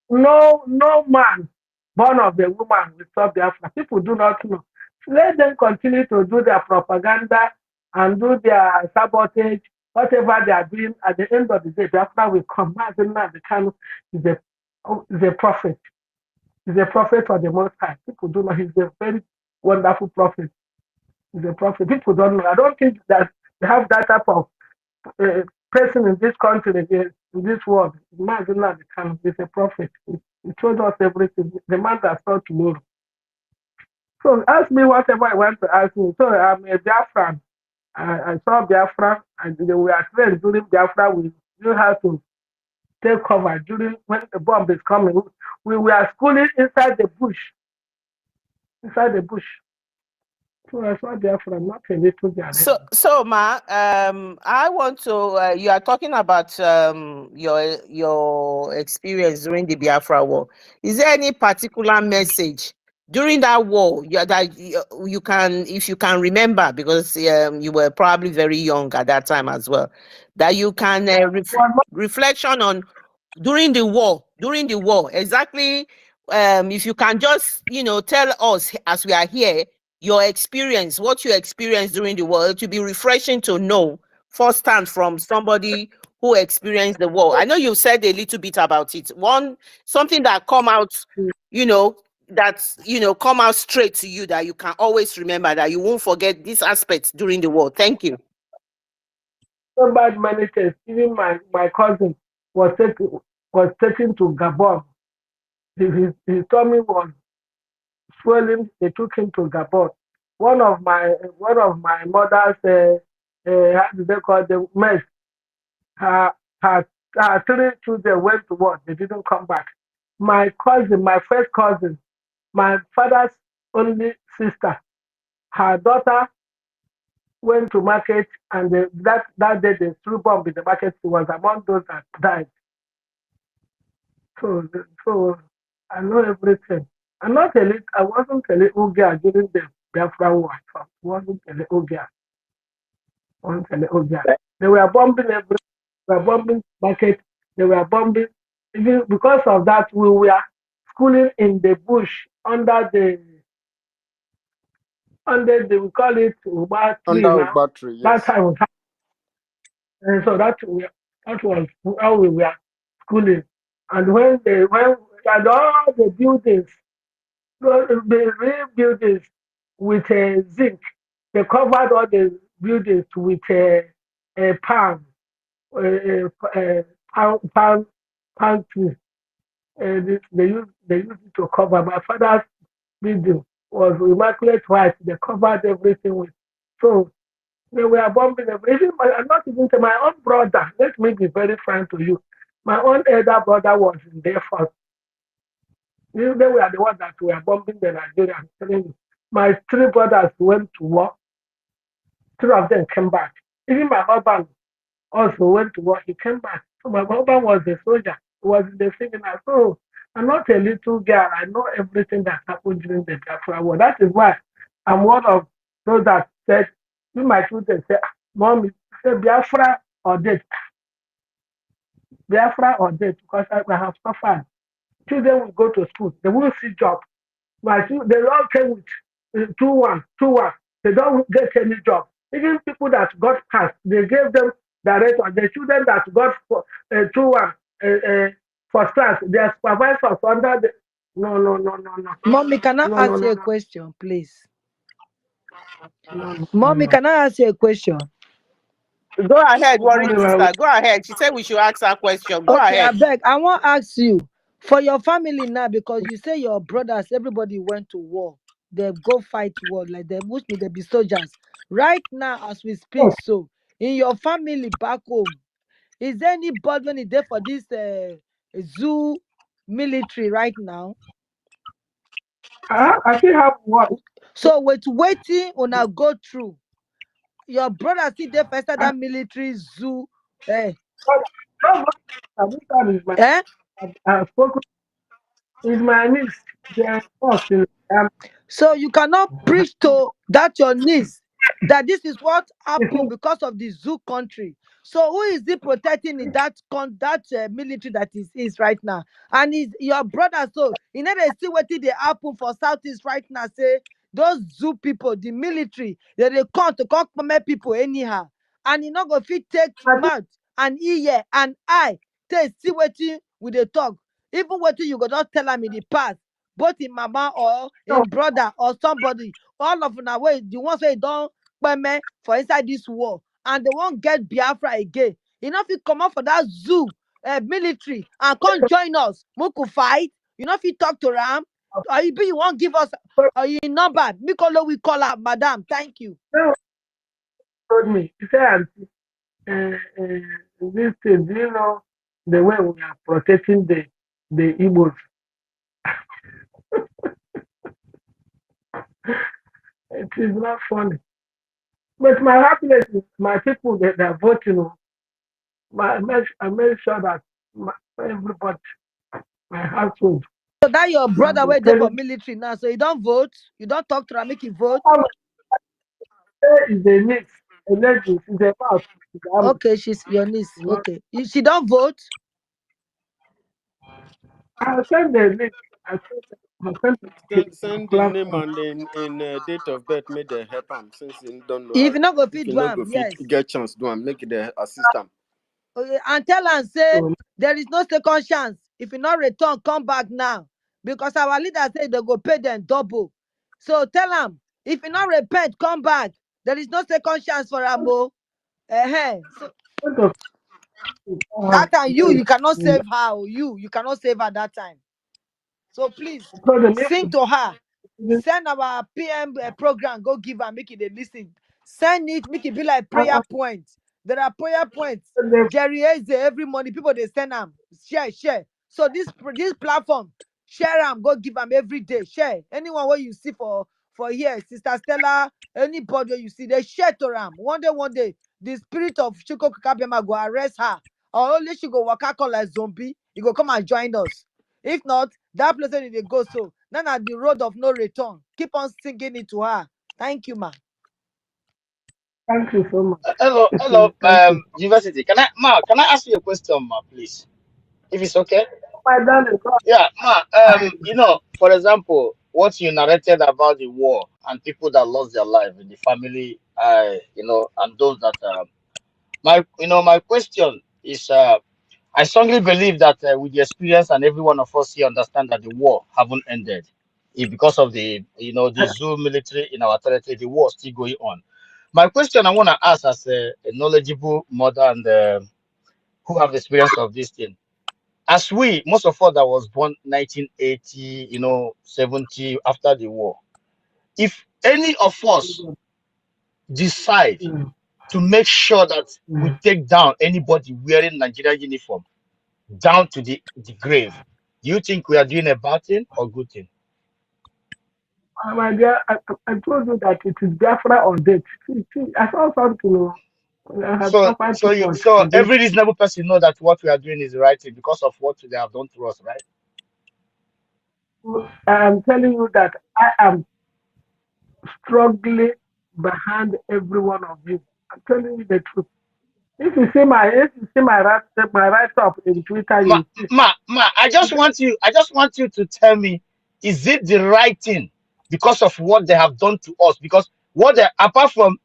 No man born of a woman will stop Biafra. People do not know. Let them continue to do their propaganda and do their sabotage, whatever they are doing. At the end of the day, Biafra will come. The Kanu is a prophet. He's a prophet of the Most High. People don't know. He's a very wonderful prophet. He's a prophet. People don't know. I don't think that they have that type of person in this country, in this world. Imagine that he's a prophet. He told us everything. The man that saw tomorrow. So ask me whatever I want to ask me. So I'm a Biafran. I saw Biafra, and we were trained during Biafra. We knew how to take cover during when the bomb is coming. We were schooling inside the bush. Inside the bush. So I saw Biafra, not a little girl. So ma, I want to. You are talking about your experience during the Biafra war. Is there any particular message during that war you can, if you can remember, because you were probably very young at that time as well, that you can reflection on during the war exactly, if you can just tell us as we are here your experience, what you experienced during the war. It will be refreshing to know firsthand from somebody who experienced the war. I know you said a little bit about it. Something that come out, come out straight to you, that you can always remember, that you won't forget this aspect during the war. Thank you. So bad many things. Even my cousin, was taken to Gabon. His tummy was swelling. They took him to Gabon. One of my mother's how do they call them, mess, her her 3 children went to work. They didn't come back. My cousin, my first cousin, my father's only sister, her daughter went to market, and that day they threw bomb in the market. She was among those that died. So I know everything. I'm not a little, I wasn't a little girl during the Biafra war. I wasn't a little girl. Wasn't a little girl. They were bombing they were bombing market. They were bombing. Even because of that, we were schooling in the bush under the we call it Uba tree Under now. battery, That yes. time was, and so that was how we were schooling. And and all the buildings, the real buildings with zinc, they covered all the buildings with a palm, palm, palm tree. They used it to cover. My father's building was immaculate white. They covered everything with. So they were bombing everything. I'm not even to my own brother. Let me be very frank to you. My own elder brother was in there first. They were the ones that were bombing the Nigerians. I'm telling you. My 3 brothers went to war. 3 of them came back. Even my husband also went to war. He came back. So my husband was a soldier. He was in the signal. So I'm not a little girl. I know everything that happened during the Biafra war. That is why I'm one of those that said, my children say, Mommy, say Biafra or death. Biafra or death, because I have suffered. Children will go to school. They won't see job. They all came with 2-1, 2-1. They don't get any job. Even people that got passed, they gave them direction. The children that got 2-1 for class, their supervisors under the. No, no, no, no, no. Mommy, can I No, no, ask no, you a no. question, please? No, no, no, Mommy, no. can I ask you a question? Go ahead, worry Anyway, sister. Go ahead. She said we should ask her question. Go Okay, I ahead. beg. I want to ask you for your family now, because you say your brothers, everybody went to war. They go fight war, like they wish me they be soldiers. Right now, as we speak, so in your family back home, is there anybody when is there for this zoo military right now? I still have one. So with waiting on a go through, your brother still there first I that military zoo. this one is my. Eh? I've spoken. Is my niece. They are first in. So you cannot preach to that your niece that this is what happened because of the zoo country. So who is it protecting in that military that is right now? And is your brother, so you know they see what they happen for Southeast right now. Say those zoo people, the military, they come to come commit people anyhow, and you not go fit take mouth and ear and eye to see what with the talk. Even what you go not tell them in the past, both in mama or No, in brother or somebody, all of them way the ones wey don kpeme for inside this war, and they won't get Biafra again. You know if you come out for that zoo military and come join us, make we fight. You know if you talk to Ram, or you won't give us your number. Mikolo we call her, madam. Thank you. no, told me. He said, this thing, do you know the way we are protecting the Igbos? It is not funny. But my happiness is my people that are voting. I made sure that everybody, my household, So that your and brother they wait there tell for it, military now, so you don't vote, you don't talk to her, make you vote. how much is the mix, the legends, is about the army. Okay, she's your niece. Okay, she don't vote. I send the link. I sent the Send the name platform. and in date of birth, make the help him since you don't know If how. you not go If fit you do not am, go fit, yes. get chance do am, make the assist am. Okay, and tell am say So, there is no second chance. If you not return, come back now. Because our leader say they go pay them double. So tell am, if you not repent, come back. There is no second chance for am. So okay. That time you cannot mm, save her. Oh, you cannot save her that time. So please so the sing to her. name Send our PM program. Go give her. Make it a listen. Send it. Make it be like prayer points. There are prayer points. Jerry Eze every morning. People they send them. Share. So this platform, share them. Go give them every day. Share. Anyone what you see for here, Sister Stella, anybody you see, they share to them. One day, the spirit of Chuko Kakabema go arrest her. Or only she go waka come like zombie. He go come and join us. If not, that place where they go so. Then at the road of no return. Keep on singing it to her. Thank you, ma. Thank you so much. Hello, Thank you. University. Can I ask you a question, ma, please? If it's okay? My darling, God, Yeah, ma. I, For example, what you narrated about the war and people that lost their life in the family, and those that my question is, I strongly believe that with the experience and every one of us here understand that the war haven't ended. Because of the Zoo military in our territory, the war still going on. My question I want to ask as a knowledgeable mother and who have experience of this thing, as most of us that was born 1980, 70 after the war, if any of us decide mm, to make sure that we mm. take down anybody wearing Nigerian uniform down to the grave, do you think we are doing a bad thing or good thing? My dear, I told you that it is Biafra or death. I saw something. I have So suffered so too you much so for this. every reasonable person know that what we are doing is the right thing because of what they have done to us, right? I am telling you that I am struggling behind every one of you. I'm telling you the truth. If you see my write up in Twitter, Ma, you see. I just want you to tell me, is it the right thing because of what they have done to us? Because what they, apart from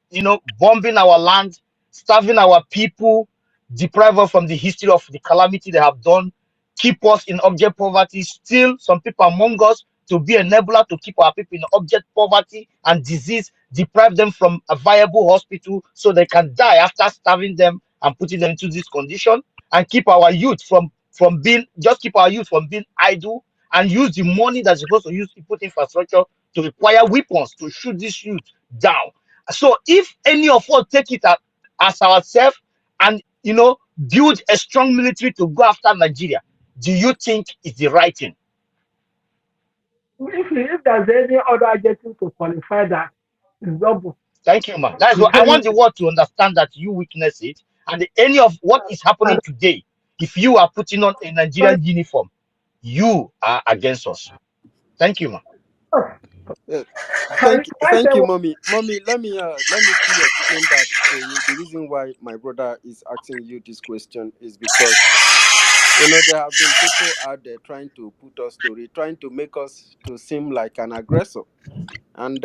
bombing our land, starving our people, deprive us from the history of the calamity they have done, keep us in object poverty, still some people among us to be enabler to keep our people in object poverty and disease, deprive them from a viable hospital so they can die after starving them and putting them into this condition, and keep our youth from being, just keep our youth from being idle, and use the money that's supposed to use to put infrastructure to acquire weapons to shoot this youth down. So if any of us take it as ourselves and build a strong military to go after Nigeria, do you think it's the right thing? If there's any other adjective to qualify that, it's double. Thank you, man. That's To what I tell you want the world to understand, that you witness it, and any of what is happening today, if you are putting on a that. Nigerian uniform, you are against us. Thank you, man. Yeah. Can I Thank say you, what? mommy. Mommy, let me still explain that to you. The reason why my brother is asking you this question is because there have been people out there trying to put us trying to make us to seem like an aggressor, and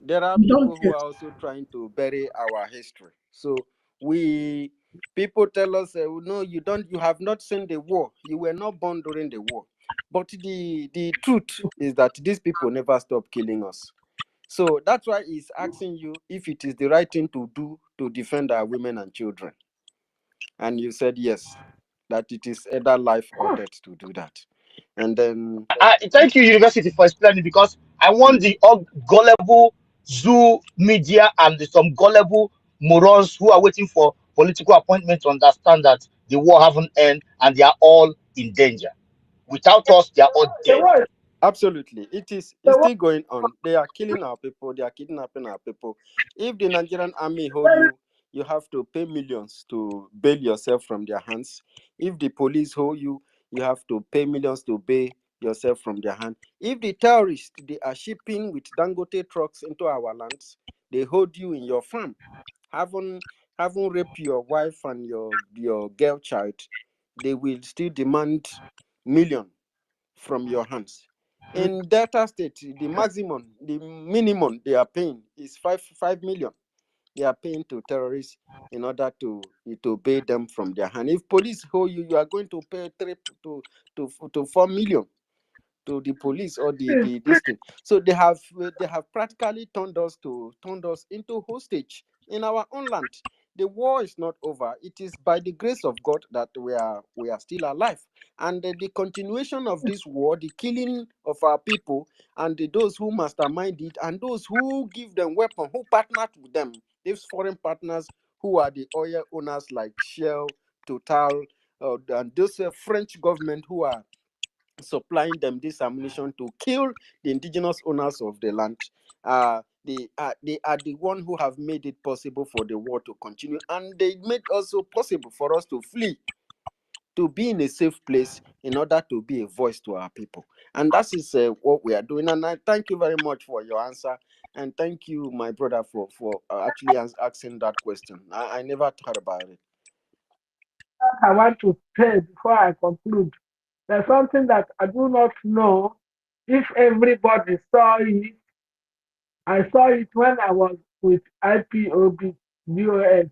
there are You don't people who care. are also trying to bury our history. So we people tell us, no, you have not seen the war. You were not born during the war. But the truth is that these people never stop killing us. So that's why he's asking you if it is the right thing to do to defend our women and children. And you said yes, that it is either life or death to do that. And then Thank you, University, for explaining, because I want the gullible zoo media and some gullible morons who are waiting for political appointment to understand that the war haven't ended and they are all in danger. Without us, they are all The dead. word, absolutely, the it's word, still going on. They are killing our people. They are kidnapping our people. If the Nigerian army hold very you, you have to pay millions to bail yourself from their hands. If the police hold you, you have to pay millions to bail yourself from their hand. If the terrorists they are shipping with Dangote trucks into our lands, they hold you in your farm, haven't raped your wife and your girl child, they will still demand million from your hands. In Delta State, the minimum they are paying is 5 million. They are paying to terrorists in order to pay them from their hand. If police hold you, you are going to pay 4 million to the police or the this thing. So they have practically turned us into hostage in our own land. the war is not over. It is by the grace of God that we are still alive. And the continuation of this war, the killing of our people, and those who mastermind it, and those who give them weapon, who partnered with them, these foreign partners who are the oil owners like Shell, Total, and those French government who are supplying them this ammunition to kill the indigenous owners of the land. They are the one who have made it possible for the war to continue, and they made also possible for us to flee, to be in a safe place in order to be a voice to our people. And that is what we are doing. And I thank you very much for your answer. And thank you, my brother, for actually asking that question. I never thought about it. I want to say before I conclude. There's something that I do not know if everybody saw it. I saw it when I was with IPOB, DOS.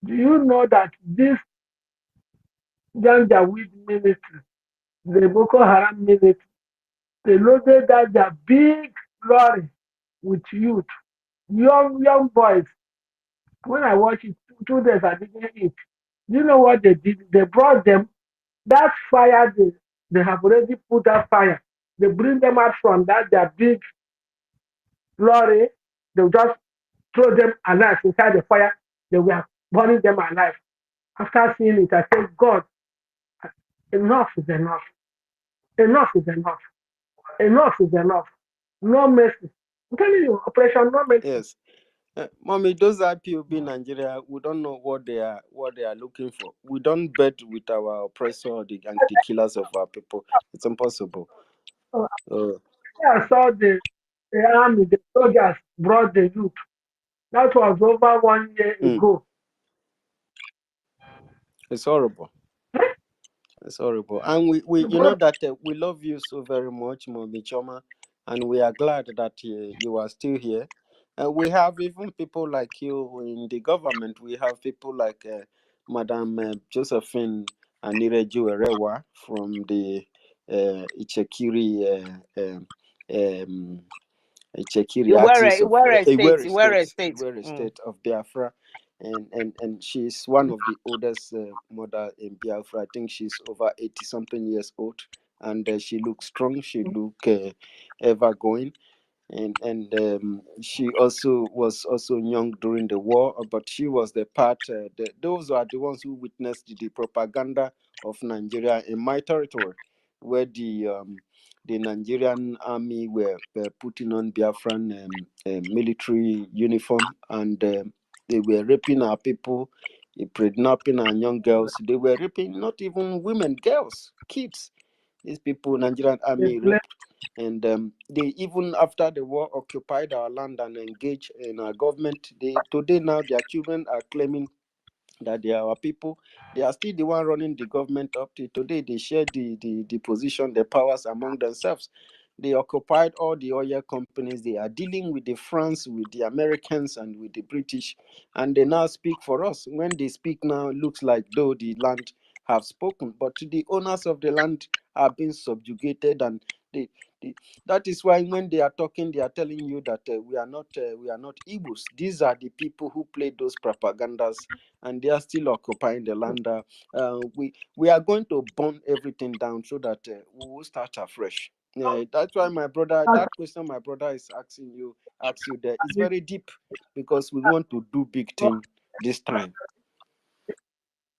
Do you know that this Janjaweed military, the Boko Haram military, they loaded that their big lorry with youth, young boys. When I watched it, 2 days I didn't eat. You know what they did? They brought them that fire they have already put that fire. They bring them out from that their big lorry. They just throw them alive inside the fire. They were burning them alive. After seeing it, I said, God, enough is enough. Enough is enough. Enough is enough. No mercy. I'm telling you, Operation No Mercy. Yes. Mommy, those IPOB in Nigeria, we don't know what they are looking for. We don't bet with our oppressor or and the killers of our people. It's impossible. So Uh, I saw the army, the soldiers brought the youth. That was over 1 year mm, ago. it's horrible. It's horrible. And we They you know brought that we love you so very much, Mommy Choma, and we are glad that you are still here. We have even people like you in the government. We have people like Madam Josephine Anirejuerewa from the Ichekiri Chekiri axis of Iwere State. Iwere Mm. state of Biafra, and she's one of the oldest mother in Biafra. I think she's over 80 something years old, and she looks strong. She look ever going, and she also was also young during the war, but she was the part. Those are the ones who witnessed the propaganda of Nigeria in my territory, where the Nigerian army were putting on Biafran military uniform, and they were raping our people, kidnapping our young girls. They were raping not even women, girls, kids. These people, Nigerian the army place. raped, and they even after the war occupied our land and engaged in our government. They today now their children are claiming that they are our people. They are still the one running the government up to today. They share the position, the powers among themselves. They occupied all the oil companies. They are dealing with the France, with the Americans, and with the British, and they now speak for us. When they speak now, it looks like though the land have spoken, but the owners of the land are being subjugated, and they, they that is why when they are talking, they are telling you that we are not Igbos. These are the people who played those propagandas, and they are still occupying the land. We are going to burn everything down so that we will start afresh. That's why my brother, that question my brother is asks you there is very deep, because we want to do big thing this time.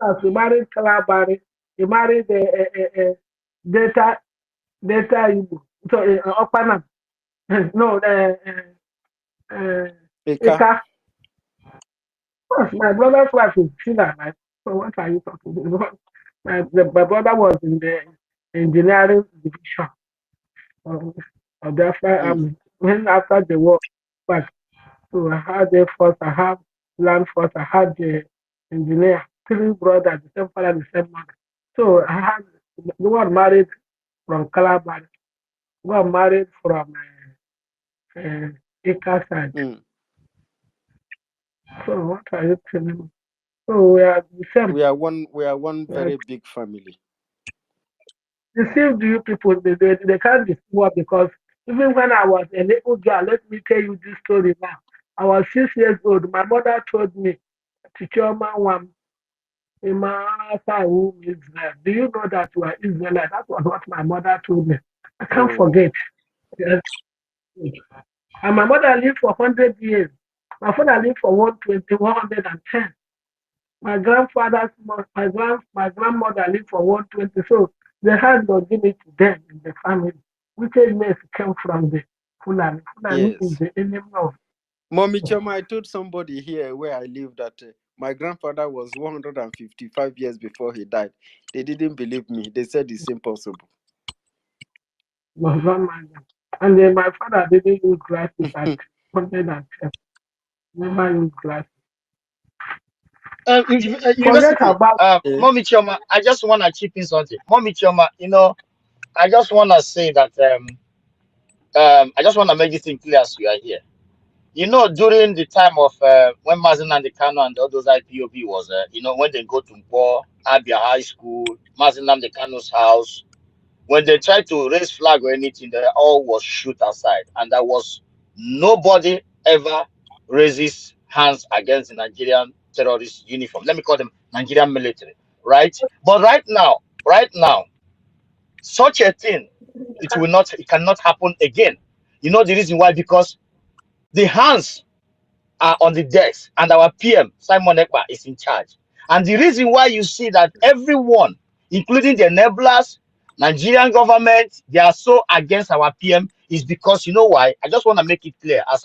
As we married Calabari, he married Data Igbo. So Okpanam. No, uh, Eka, Ika. Course, my brother's wife is Sheila, right? So what are you talking about? My brother was in the engineering division of, of the Biafra mm, army. When after the war, but so I had the force, I have land force, I had the engineer, 3 brothers, the same father, the same mother. So I had the one married from Calabar, one married from Ika side. mm. So what are you telling me? So we are the same. We are one We are very big family. deceived you people. They can't deceive us because even when I was a little girl, let me tell you this story now. I was 6 years old. My mother told me Chichoma Wam, Israel. Do you know that you are Israelite? That was what my mother told me. I can't Oh, forget. Yes. And my mother lived for 100 years. My father lived for 120, 110. My my grandmother lived for 120. So they had no limit to them in the family. Wickedness came from the Fulani. Fulani is yes. the enemy of. Mommy Choma, I told somebody here where I live that my grandfather was 155 years before he died. They didn't believe me. They said it's impossible. My grandmother. And then my father didn't use glasses at 110. Never use glasses. Forget University, about Eh? Mommy Choma, I just want to chip in something. Mommy Choma, I just want to say that I just want to make this thing clear as you are here. During the time of when Mazen and the Kano and all those IPOB was, when they go to Mpo, Abia High School, Mazen and the Kano's house, when they tried to raise flag or anything, they all was shoot aside, and there was nobody ever raises hands against the Nigerian terrorist uniform. Let me call them Nigerian military, right? But right now, such a thing, it cannot happen again. You know the reason why? Because the hands are on the decks, and our PM, Simon Ekpa, is in charge. And the reason why you see that everyone, including the enablers, Nigerian government, they are so against our PM is because you know why? I just want to make it clear as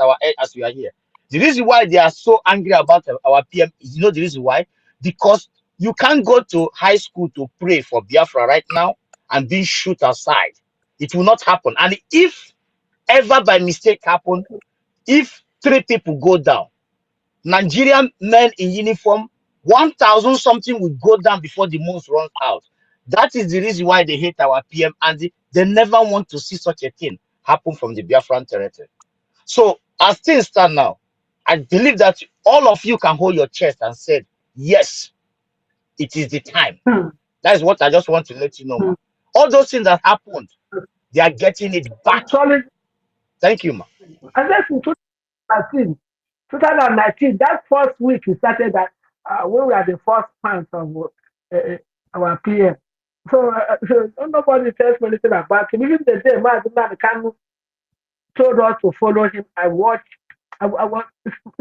we are here. The reason why they are so angry about our PM is the reason why? Because you can't go to high school to pray for Biafra right now and being shoot aside. It will not happen. And if ever by mistake happen, if 3 people go down, Nigerian men in uniform, 1,000 something will go down before the month runs out. That is the reason why they hate our PM, and they never want to see such a thing happen from the Biafran territory. So, as things stand now, I believe that all of you can hold your chest and say, yes, it is the time. That is what I just want to let you know, ma. All those things that happened, they are getting it back. solid. Thank you, ma. And that's in 2019. 2019, that first week, he started that when we are the first fans of our PM. So nobody tells me anything about him. Even the day Mazina Kanu told us to follow him, I watched. I was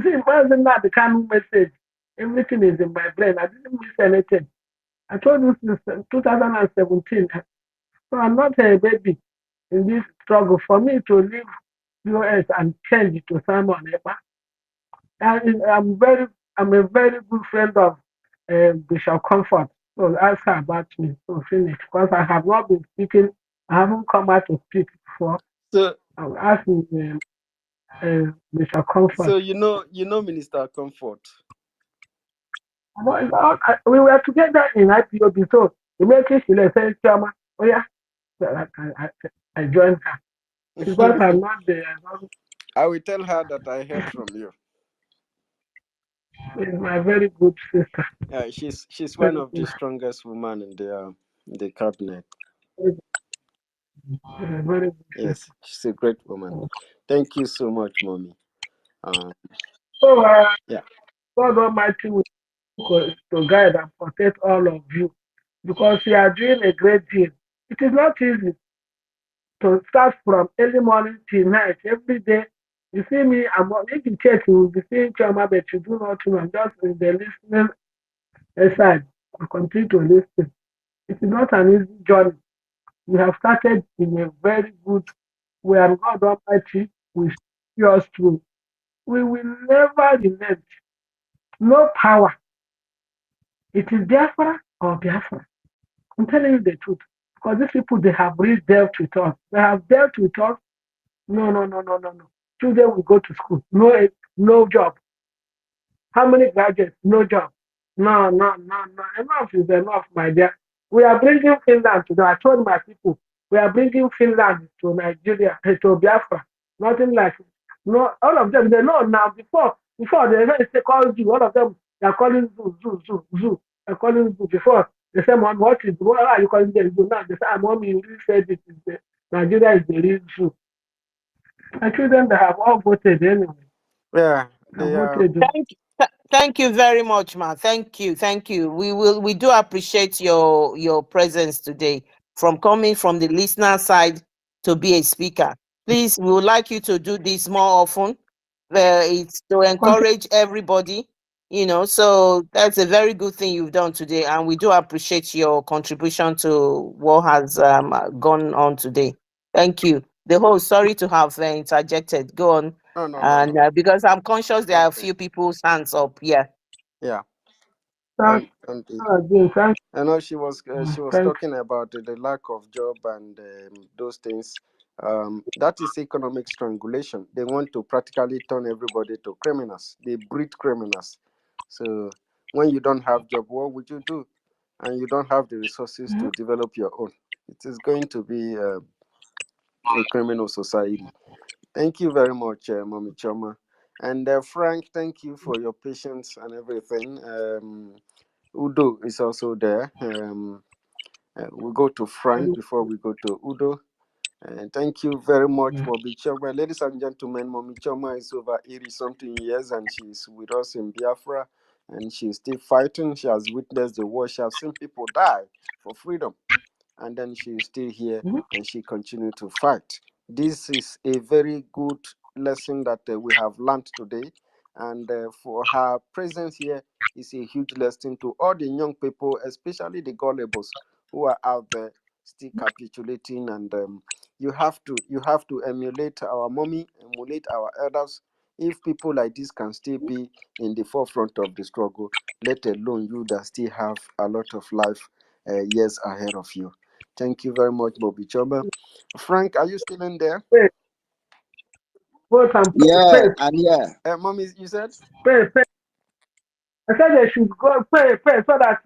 see Mazina Kanu message. Everything is in my brain. I didn't miss anything. I told you since 2017. So I'm not a baby in this struggle. For me to leave US and change to Simon Epa, I'm a very good friend of Bishop Comfort. So ask her about me. So finish. Because I have not been speaking. I haven't come out to speak before. So, I'm asking Bishop Comfort. so you know Minister Comfort. We were together in IPOB. So immediately she said, Chama, oh yeah, so I joined her. Because I'm not there. I will tell her that I heard from you. She's my very good sister. Yeah, she's one Very of the good. strongest women in the cabinet. Very good Yes, sister. she's a great woman. Thank you so much, mommy. So Yeah. God Almighty will to guide and protect all of you because you are doing a great deal. It is not easy to start from early morning till night every day. You see me, if you check, you will be seeing Chama, but you do not know. I'm just in the listening side. I continue to listen. It is not an easy journey. We have started in a very good way, and God Almighty will see us through. We will never relent. No power. It is Biafra or Biafra. I'm telling you the truth. Because these people, they have really dealt with us. They have dealt with us. No, no, no, no, no, no. Children will go to school. No job. How many graduates? No job. No, no, no, no. Enough is enough, my dear. We are bringing Finland to them. I told my people, we are bringing Finland to Nigeria, to Biafra. Nothing like, no, all of them, they know now. Before they say call zoo, all of them, they are calling zoo. They're calling zoo. Before, they say, Mom, what are you calling them zoo? Now they say, Mom, you really said it is Nigeria is the real zoo. I told them they have all voted anyway. Yeah, Have they are. voted. Thank you. Thank you very much, ma. Thank you, thank you. We do appreciate your presence today, from coming from the listener side to be a speaker. Please, we would like you to do this more often. It's to Continue. encourage everybody, So that's a very good thing you've done today, and we do appreciate your contribution to what has gone on today. Thank you. The host, sorry to have interjected. Go on. No, no, no, And no. because I'm conscious there are a Okay. few people's hands up. Yeah. Yeah. Thank And you again. Thank I know she you. was Thank talking about the lack of job and those things. That is economic strangulation. They want to practically turn everybody to criminals. They breed criminals. So when you don't have job, what would you do? And you don't have the resources you. to develop your own. It is going to be a criminal society. Thank you very much, Mommy Choma. And Frank, thank you for your patience and everything. Udo is also there. We go to Frank before we go to Udo. And thank you very much, Mommy Choma. Ladies and gentlemen, Mommy Choma is over 80 something years and she's with us in Biafra and she's still fighting. She has witnessed the war. She has seen people die for freedom, and then she is still here and she continued to fight. This is a very good lesson that we have learned today, and for her presence here is a huge lesson to all the young people, especially the gullibles who are out there still capitulating. And you have to emulate our mommy, emulate our elders. If people like this can still be in the forefront of the struggle, let alone you that still have a lot of life years ahead of you. Thank you very much, Bobby Choba. Frank, are you still in there? Pray, vote and pray, Yeah, I'm here. Mommy, you said? pray. I said they should go pray, so that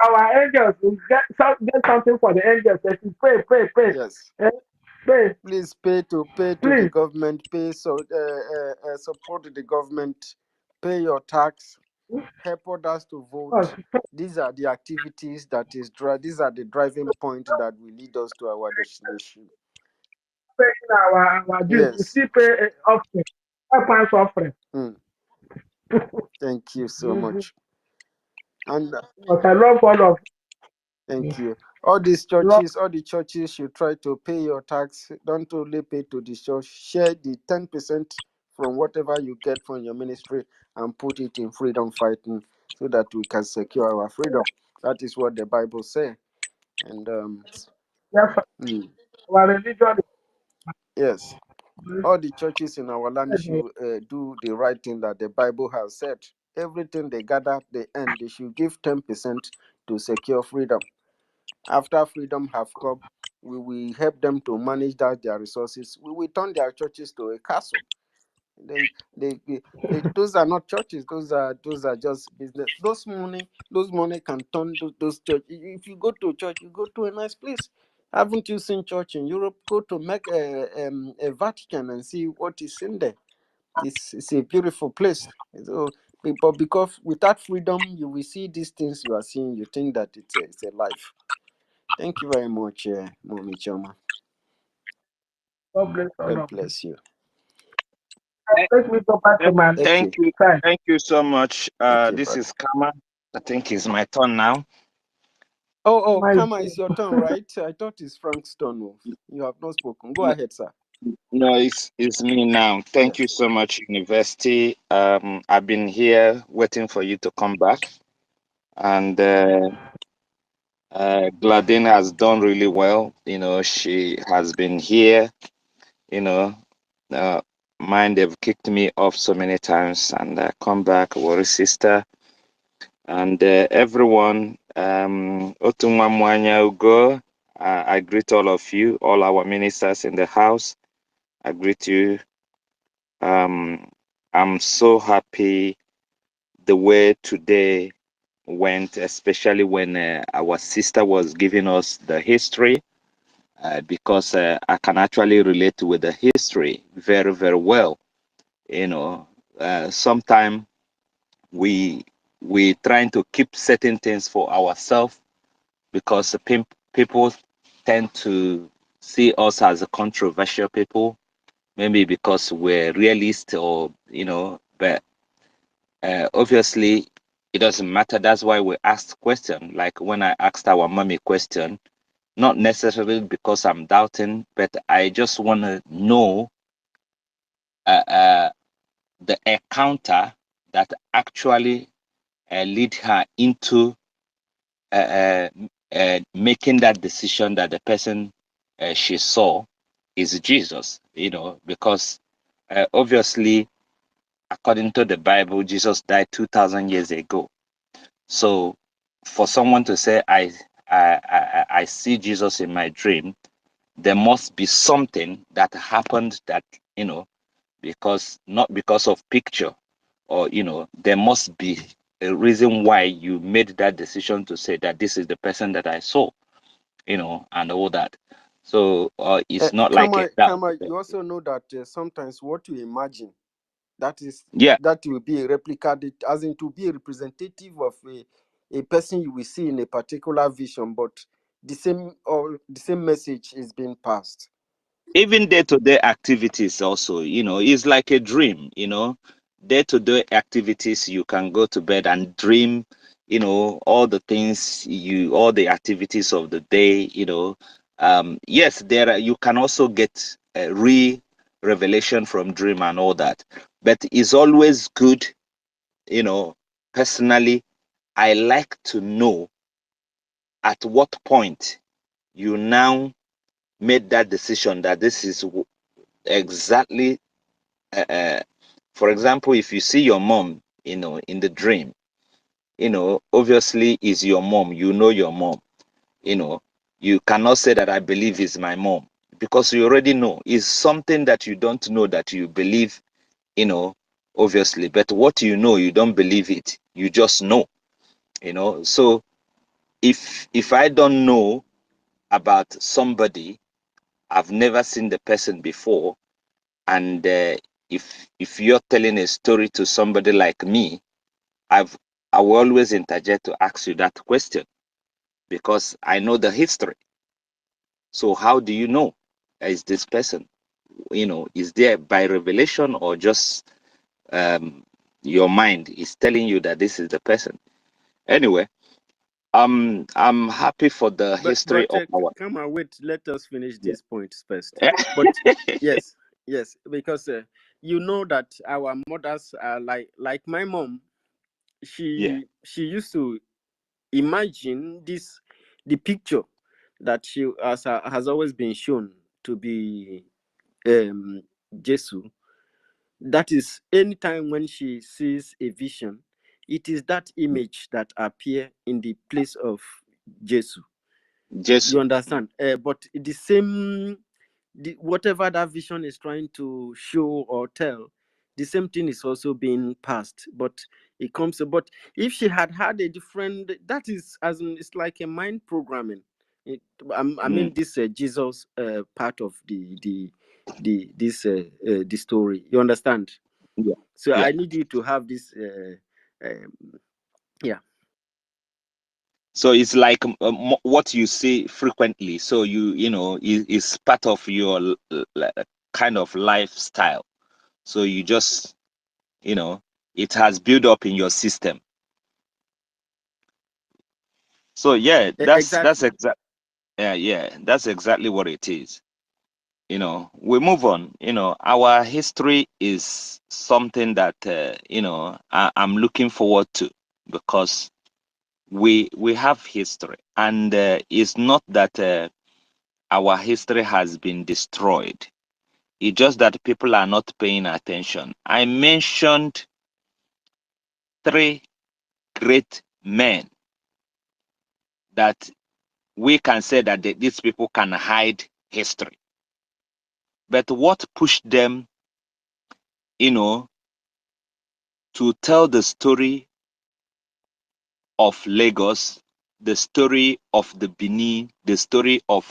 our angels will get something for the angels. They should pray. Yes. Eh, pray, Please pay to the please. government, support the government, pay your tax, help others to Us, vote. These are the activities that is these are the driving point that will lead us to our destination. pray our dues. We Yes. still pay offering, 5 pounds offering. Mm, thank you so much. And But I love all of you. thank you. All these Love, churches, all the churches should try to pay your tax. Don't only pay to the church. Share the 10% from whatever you get from your ministry and put it in freedom fighting so that we can secure our freedom. That is what the Bible says. And yes, mm, our religion yes, is all the churches in our land the should do the right thing that the Bible has said. Everything they gather, they end. They should give 10% to secure freedom. After freedom have come, we will help them to manage that their resources. We will turn their churches to a castle. They, those are not churches. Those are just business. Those money can turn those church. If you go to a church, you go to a nice place. Haven't you seen church in Europe? Go to make a Vatican and see what is in there. It's a beautiful place. So, but because without freedom, you will see these things you are seeing. You think that it's a life. Thank you very much, Mommy Choma. God bless all God of you. bless you. Let me go back to my Thank Okay, you. side. Thank you so much. okay, This brother. is Kama. I think it's my turn now. Oh, My Kama, it's your turn, right? I thought it's Frank's turn. Oh. You have not spoken. Go No, ahead, sir. no, it's me now. Thank you Yes. so much, University. I've been here waiting for you to come back, and Gladine has done really well. She has been here. You know, uh, Mind they've kicked me off so many times, and come back, worry sister, and everyone. Otunwamwanya Ugo. I greet all of you, all our ministers in the house. I greet you. Um, I'm so happy the way today went, especially when our sister was giving us the history, because I can actually relate with the history very, very well. Sometimes we trying to keep certain things for ourselves because people tend to see us as a controversial people, maybe because we're realist, or but Obviously, it doesn't matter. That's why we asked question. Like when I asked our mommy question, not necessarily because I'm doubting, but I just want to know uh, uh, the encounter that actually lead her into uh, making that decision that the person she saw is Jesus. Because obviously, according to the Bible, Jesus died 2,000 years ago. So, for someone to say, I see Jesus in my dream, there must be something that happened that, because not because of picture, or there must be a reason why you made that decision to say that this is the person that I saw, and all that. So it's not like a doubt. Kama, you also know that sometimes what you imagine, that is Yeah, that will be a replica, as in to be a representative of a person you will see in a particular vision, but the same message is being passed. even day-to-day activities also, is like a dream. Day-to-day activities, you can go to bed and dream, all the things, all the activities of the day. Yes, you can also get a revelation from dream and all that, but it's always good. Personally, I like to know at what point you now made that decision that this is exactly, for example, if you see your mom, in the dream, obviously is your mom, your mom, you know, you cannot say that I believe is my mom, because you already know. It's something that you don't know that you believe, you know, obviously, but what you don't believe it, you just know, so if I don't know about somebody, I've never seen the person before, and if you're telling a story to somebody like me, I've I will always interject to ask you that question, because I know the history. So how do you know is this person? Is there by revelation, or just um, your mind is telling you that this is the person? Anyway, I'm happy for the history But of our. come on, wait. Let us finish Yeah. this point first. But yes, yes, because you know that our mothers are like my mom. Yeah. She used to imagine the picture that she has always been shown to be um Jesus. That is, anytime when she sees a vision, it is that image that appear in the place of Jesus. Jesus. You understand? But the same, whatever that vision is trying to show or tell, the same thing is also being passed. But it comes. But if she had had a different, that is as in, it's like a mind programming. I Mm, mean, this Jesus part of the story. You understand? yeah. So Yeah. I need you to have this. Yeah. So it's like what you see frequently. So is part of your kind of lifestyle. So you just, it has built up in your system. So yeah, that's Exactly. exact. Yeah, that's exactly what it is. We move on. Our history is something that I'm looking forward to, because we have history, and it's not that our history has been destroyed. It's just that people are not paying attention. I mentioned three great men that we can say that these people can hide history. But what pushed them, you know, to tell the story of Lagos, the story of the Benin, the story of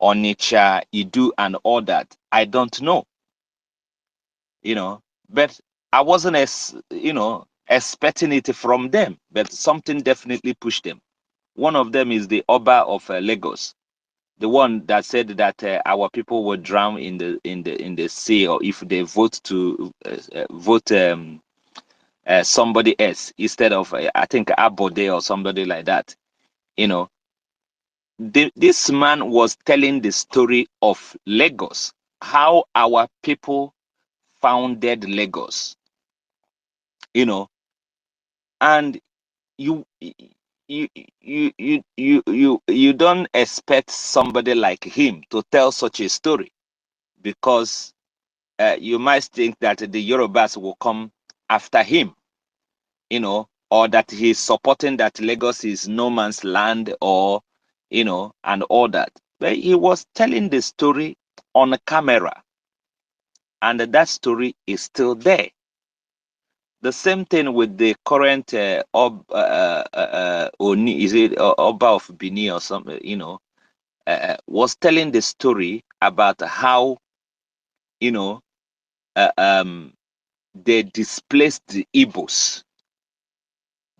Onitsha, Idu, and all that, I don't know, But I wasn't expecting it from them, but something definitely pushed them. One of them is the Oba of Lagos, the one that said that our people will drown in the sea, or if they vote somebody else instead of I think Abode or somebody like that. You know, this man was telling the story of Lagos, how our people founded Lagos. You know, and you you don't expect somebody like him to tell such a story, because you might think that the Yorubas will come after him, you know, or that he's supporting that Lagos is no man's land, or, you know, and all that. But he was telling the story on camera, and that story is still there. The same thing with the current Oni, is it Oba of Bini or something, you know, was telling the story about how, you know, uh, um, they displaced the Igbos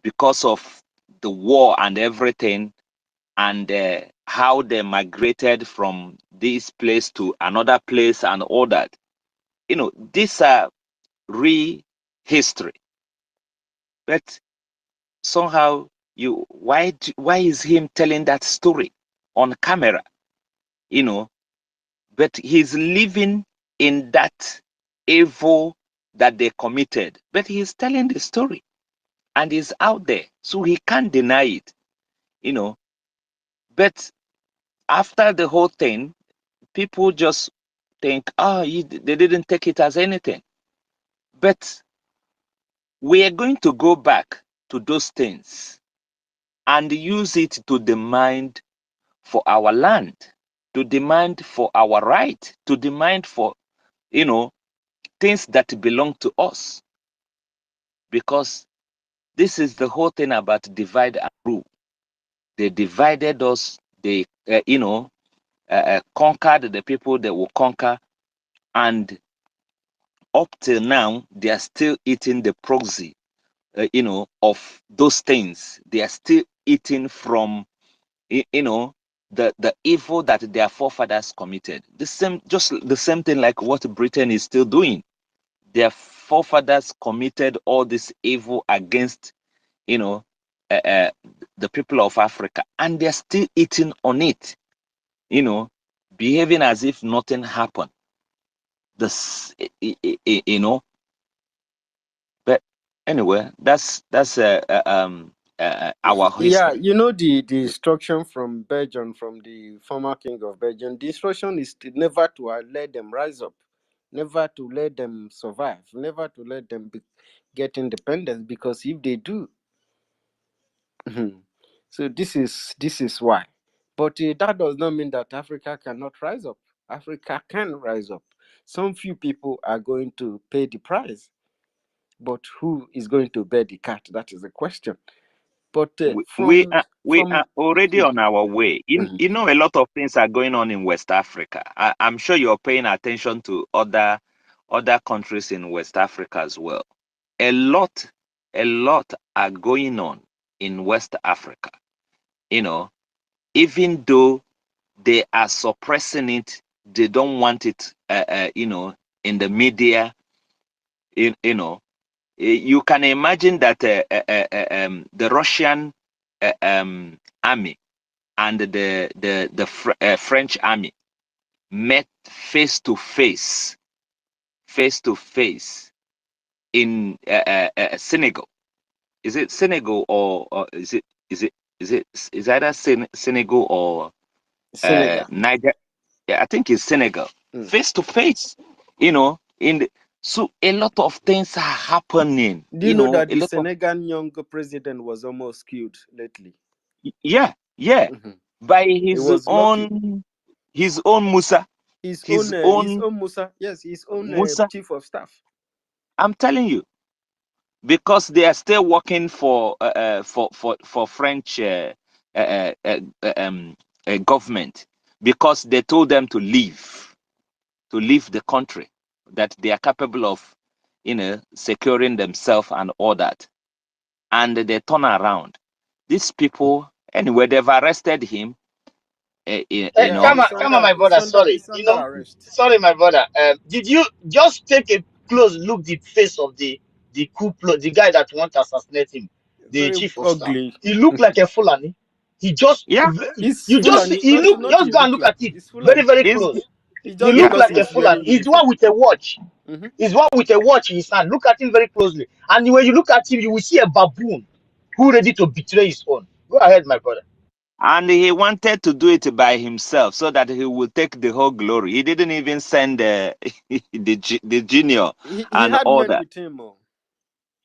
because of the war and everything, and how they migrated from this place to another place and all that. You know, these are real history. But somehow, why is him telling that story on camera? You know, but he's living in that evil that they committed. But he's telling the story, and he's out there, so he can't deny it. You know, but after the whole thing, people just think, oh, they didn't take it as anything. But we are going to go back to those things and use it to demand for our land, to demand for our right, to demand for, you know, things that belong to us. Because this is the whole thing about divide and rule. They divided us, they, you know, conquered the people they will conquer, and up till now, they are still eating the proxy, you know, of those things. They are still eating from, you know, the evil that their forefathers committed. The same, just the same thing like what Britain is still doing. Their forefathers committed all this evil against, you know, uh, uh, the people of Africa, and they're still eating on it, you know, behaving as if nothing happened. This, you know, but anyway, that's our Yeah, history. you know the instruction from Belgium, from the former king of Belgium. The instruction is never to let them rise up, never to let them survive, never to let them get independence. Because if they do, so this is why. But that does not mean that Africa cannot rise up. Africa can rise up. Some few people are going to pay the price, but who is going to bear the cat? That is the question. But We are already Mhm, on our way. mhm. You know, a lot of things are going on in West Africa. I'm sure you're paying attention to other countries in West Africa as well. A lot, a lot are going on in West Africa. You know, even though they are suppressing it, they don't want it. You know, in the media. You know, you can imagine that the Russian army and the French army met face to face in Senegal. Is it Senegal, or is either Senegal or Senegal. Niger? Yeah, I think it's Senegal. Mm. Face to face, you know. So a lot of things are happening. Do you You know know, that a the lot of Senegal young president was almost killed lately? yeah, yeah, Mhm. by He was lucky. his own Musa, his His own own Musa, yes, his own Musa. chief of staff. I'm telling you, because they are still working for French government, because they told them to leave the country, that they are capable of, you know, securing themselves and all that, and they turn around. These people, anyway, they've arrested him. You Yeah, know, Come on, my brother. Sorry, he's you under know, arrest. sorry, my brother. Did you just take a close look the face of the the guy that want to assassinate him, the Very chief of staff. ugly. He looked like a Fulani. He just, Yeah, It's you just see, Fulani, he look, not just he go and look look like. at it It's very, Fulani. very is close. He He just look yeah. because like a he's wearing Fulani. He's the uniform. one with a watch. Mhm. He's one with a watch in his hand. Look at him very closely. And when you look at him, you will see a baboon who ready to betray his own. Go ahead, my brother. And he wanted to do it by himself so that he will take the whole glory. He didn't even send the junior He and had all men that. with him. Oh.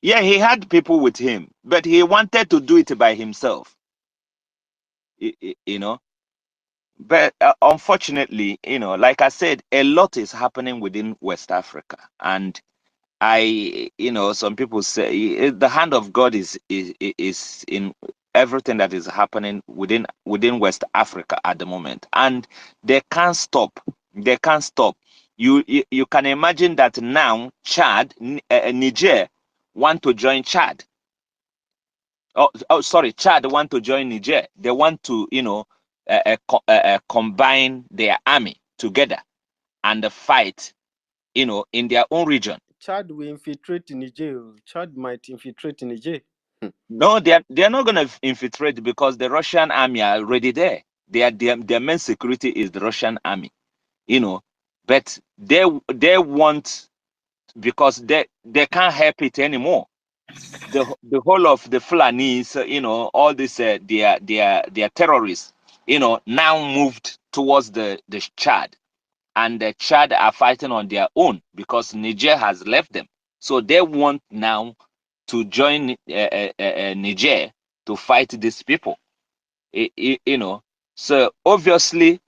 Yeah, he had people with him, but he wanted to do it by himself. You know. But unfortunately, like I said, a lot is happening within West Africa, and some people say the hand of God is in everything that is happening within West Africa at the moment, and they can't stop. They can't stop. You can imagine that now Chad, Niger, want to join Chad. Sorry, Chad want to join Niger. They want to, combine their army together and fight, in their own region. Chad will infiltrate Niger. Oh. Chad might infiltrate Niger. No, they're not going to infiltrate because the Russian army are already there. Their main security is the Russian army, but they want, because they can't help it anymore. The whole of the Fulanis, all this their terrorists, now moved towards the Chad, and the Chad are fighting on their own because Niger has left them. So they want now to join Niger to fight these people. So obviously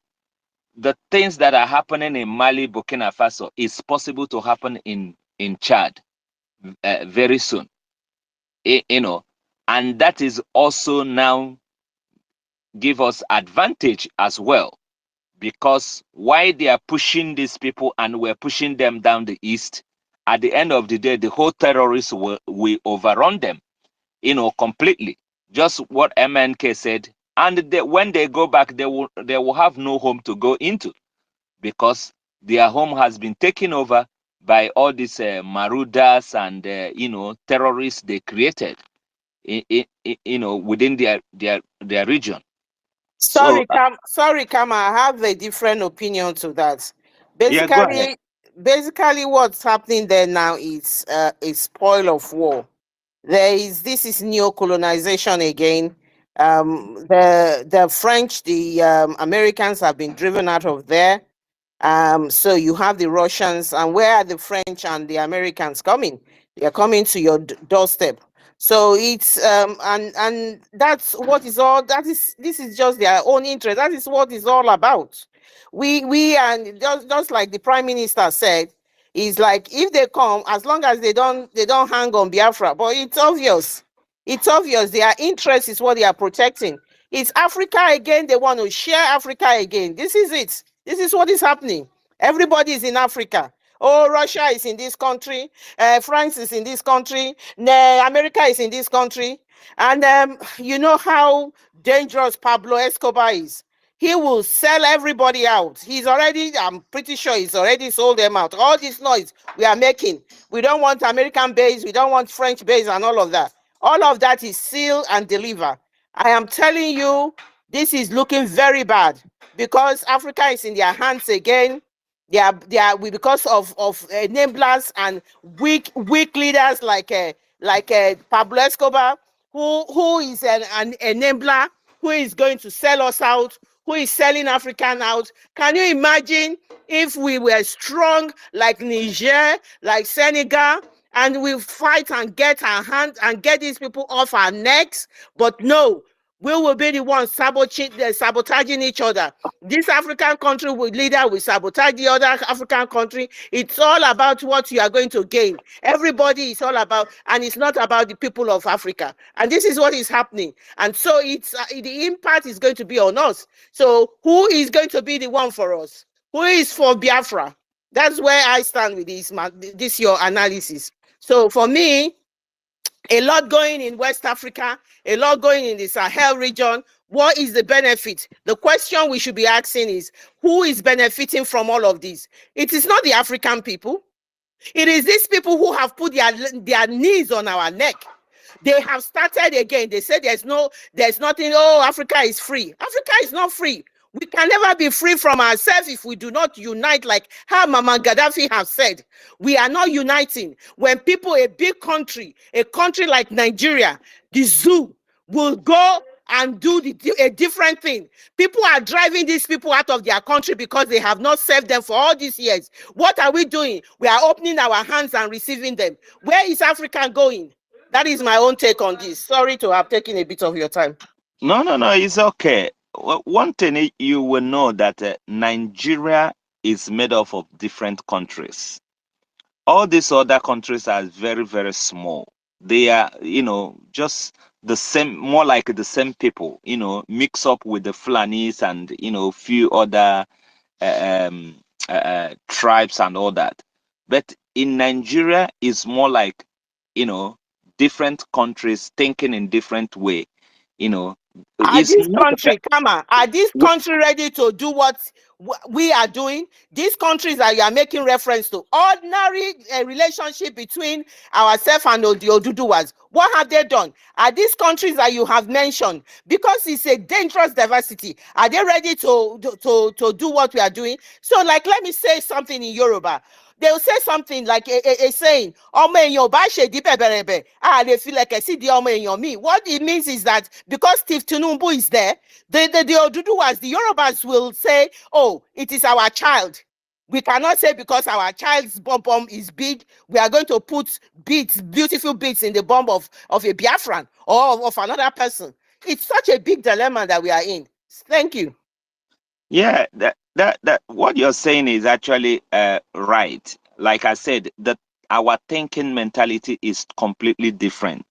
the things that are happening in Mali, Burkina Faso is possible to happen in Chad very soon. And that is also now give us advantage as well, because why they are pushing these people and we're pushing them down the east, at the end of the day the whole terrorists will overrun them, completely. Just what MNK said. And when they go back, they will have no home to go into, because their home has been taken over by all these marauders and terrorists they created within their region. So Sorry, Kama, I have a different opinion to that. yeah, go ahead. Basically, what's happening there now is a spoil of war. This is neocolonization again. The French, the Americans have been driven out of there. So you have the Russians, and where are the French and the Americans coming? They are coming to your doorstep. So it's and that's what is all. This is just their own interest. That is what it's all about. We and just like the Prime Minister said, is like if they come, as long as they don't hang on Biafra. But it's obvious. It's obvious their interest is what they are protecting. It's Africa again. They want to share Africa again. This is it. This is what is happening. Everybody is in Africa. Oh, Russia is in this country. France is in this country. America is in this country. And you know how dangerous Pablo Escobar is. He will sell everybody out. I'm pretty sure he's already sold them out. All this noise we are making. We don't want American base. We don't want French base and all of that. All of that is seal and deliver. I am telling you, this is looking very bad because Africa is in their hands again. Because of enablers and weak leaders like Pablo Escobar, who is an enabler, who is going to sell us out, who is selling African out. Can you imagine if we were strong like Niger, like Senegal, and we fight and get our hands and get these people off our necks? But no, we will be the ones sabotaging each other. This African country leader will sabotage the other African country. It's all about what you are going to gain. Everybody is all about, and it's not about the people of Africa. And this is what is happening. And so it's the impact is going to be on us. So who is going to be the one for us? Who is for Biafra? That's where I stand with this your analysis. So for me, a lot going in West Africa, a lot going in the Sahel region. What is the benefit? The question we should be asking is, who is benefiting from all of this? It is not the African people. It is these people who have put their knees on our neck. They have started again. They say there's nothing. Oh, Africa is free. Africa is not free. We can never be free from ourselves if we do not unite, like how Mama Gaddafi has said. We are not uniting. When people, a big country, a country like Nigeria, the zoo, will go and do a different thing. People are driving these people out of their country because they have not served them for all these years. What are we doing? We are opening our hands and receiving them. Where is Africa going? That is my own take on this. Sorry to have taken a bit of your time. No, no, no, it's okay. One thing you will know that Nigeria is made up of different countries. All these other countries are very, very small. They are, just the same, more like the same people, mix up with the Fulanis and, few other tribes and all that. But in Nigeria, it's more like, different countries thinking in different way. Are It's this not country, Kama, are this country ready to do what we are doing? These countries that you are making reference to, ordinary relationship between ourselves and the Oduduwas, what have they done? Are these countries that you have mentioned, because it's a dangerous diversity, are they ready to do what we are doing? So, like, let me say something in Yoruba. They'll say something like a saying, they feel like I see the me. What it means is that because Steve Tinubu is there, the Oduduwas, the Yorubas will say, oh, it is our child. We cannot say because our child's bomb is big, we are going to put beads, beautiful beads in the bomb of a Biafran or of another person. It's such a big dilemma that we are in. Thank you. Yeah, that what you're saying is actually right. Like I said, that our thinking mentality is completely different.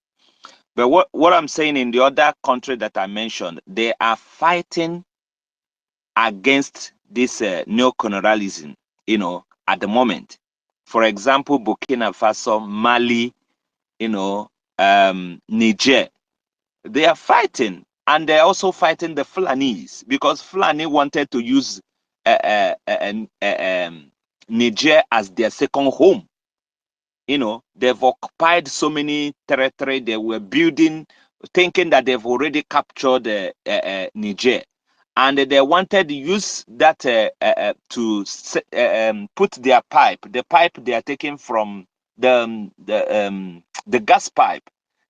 But what I'm saying, in the other country that I mentioned, they are fighting against this neocolonialism, at the moment. For example, Burkina Faso, Mali, Niger, they are fighting, and they're also fighting the Fulanis, because Fulani wanted to use Niger as their second home. They've occupied so many territory. They were building, thinking that they've already captured Niger, and they wanted to use that to put their pipe. The pipe they are taking from the gas pipe,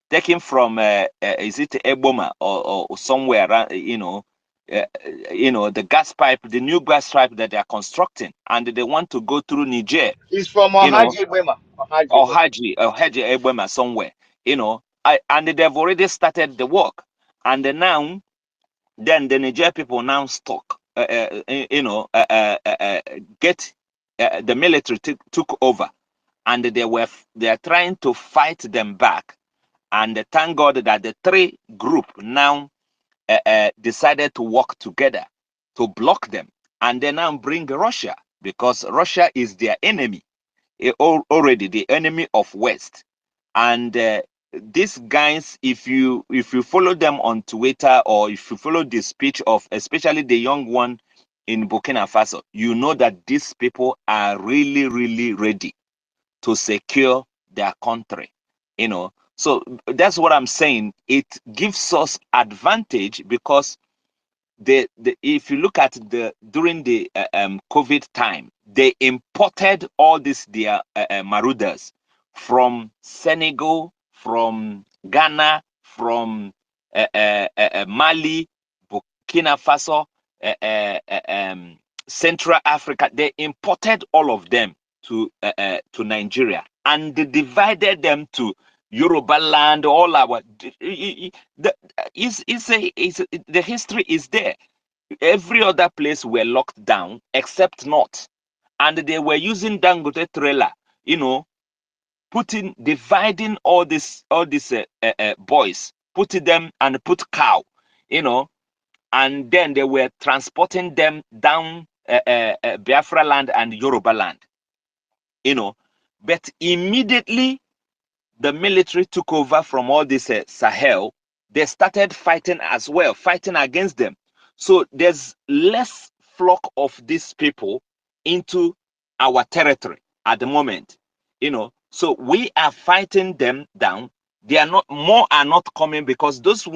taken from is it Eboma or somewhere around, the gas pipe, the new gas pipe that they are constructing, and they want to go through Niger, It's from you know, Ohaji Bema. Ohaji or Bema. Haji Eboma somewhere, and they've already started the work, and now then the Niger people now stuck, get the military took over, and they are trying to fight them back. And thank God that the three group now decided to work together to block them, and they now bring Russia, because Russia is their enemy, already the enemy of West. And these guys, if you follow them on Twitter, or if you follow the speech of especially the young one in Burkina Faso, you know that these people are really, really ready to secure their country. So that's what I'm saying. It gives us advantage, because if you look at during the COVID time, they imported all their marauders from Senegal, from Ghana, from Mali, Burkina Faso, Central Africa. They imported all of them to Nigeria, and they divided them to Yoruba land. All our the history is there. Every other place were locked down except North, and they were using Dangote trailer, dividing all these boys, putting them and put cow, and then they were transporting them down Biafra land and Yoruba land, but immediately the military took over from all this Sahel. They started fighting as well, fighting against them. So there's less flock of these people into our territory at the moment. So we are fighting them down. They are not more are not coming because those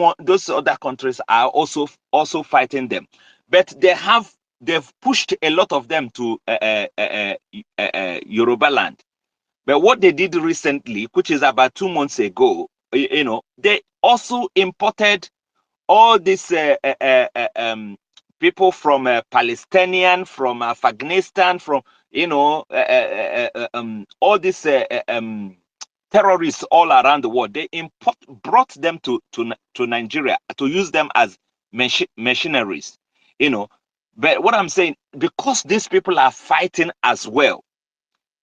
other countries are also fighting them, but they've pushed a lot of them to Yoruba land. But what they did recently, which is about 2 months ago, they also imported all these people from Palestinian, from Afghanistan, from all these terrorists all around the world. They brought them to Nigeria to use them as machineries. But what I'm saying, because these people are fighting as well,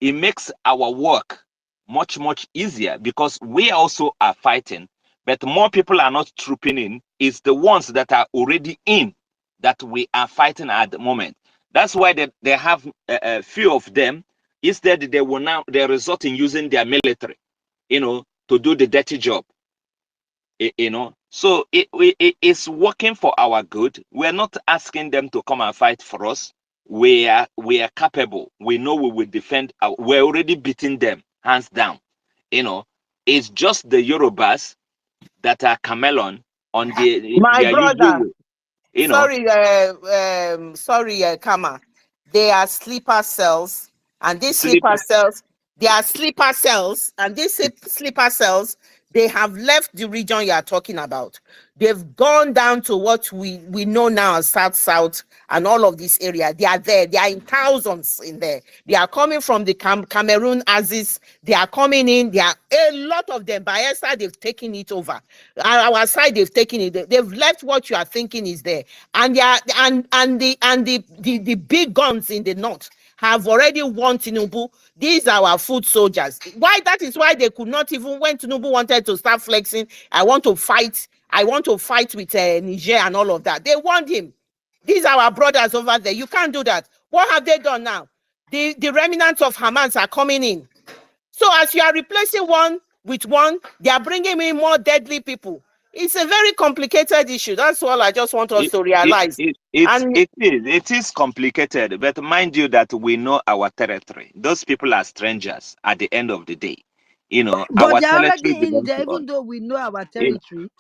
it makes our work much easier because we also are fighting, but more people are not trooping in. It's the ones that are already in that we are fighting at the moment. That's why they have a few of them. Instead, they resort in using their military, to do the dirty job. So it's working for our good. We're not asking them to come and fight for us. We are capable. We know we will defend. We're already beating them hands down. It's just the Yorubas that are chameleon on My their usual brother, way. sorry, Kama. They are sleeper cells, and these Sleep. sleeper cells, they are sleeper cells, and these sleeper cells, they have left the region you are talking about. They've gone down to what we know now as South, and all of this area. They are there. They are in thousands in there. They are coming from the Cameroon Aziz. They are coming in. There are a lot of them. Bayelsa, they've taken it over. Our side, they've taken it. They've left what you are thinking is there. And they are, and the big guns in the north have already won Tinubu. These are our foot soldiers. Why? That is why they could not even, when Tinubu wanted to start flexing, I want to fight with Niger and all of that. They warned him. These are our brothers over there. You can't do that. What have they done now? The remnants of Hamas are coming in. So as you are replacing one with one, they are bringing in more deadly people. It's a very complicated issue. That's all I just want us to realize. It is complicated, but mind you that we know our territory. Those people are strangers at the end of the day. But Our they're territory already in belongs there, to us. even though we know our You know, territory.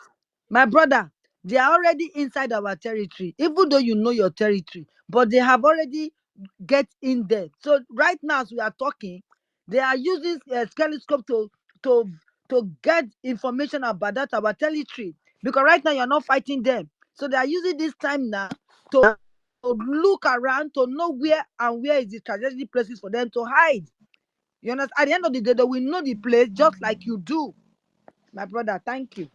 My brother, they are already inside our territory, even though you know your territory, but they have already get in there. So right now, as we are talking, they are using a telescope to to get information about that our territory. Because right now you're not fighting them, so they are using this time now to look around to know where is the strategic places for them to hide. You understand? At the end of the day, they will know the place just like you do, my brother. Thank you.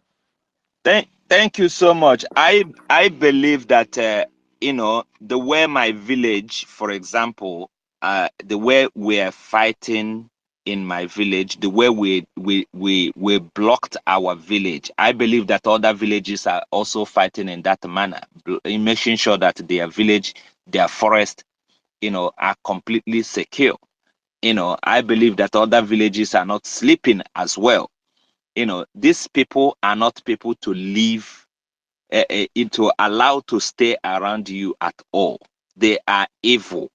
Thank you so much. I believe that the way my village, for example, the way we are fighting in my village, the way we blocked our village. I believe that other villages are also fighting in that manner, in making sure that their village, their forest, are completely secure. I believe that other villages are not sleeping as well. These people are not people to live, to allow to stay around you at all. They are evil.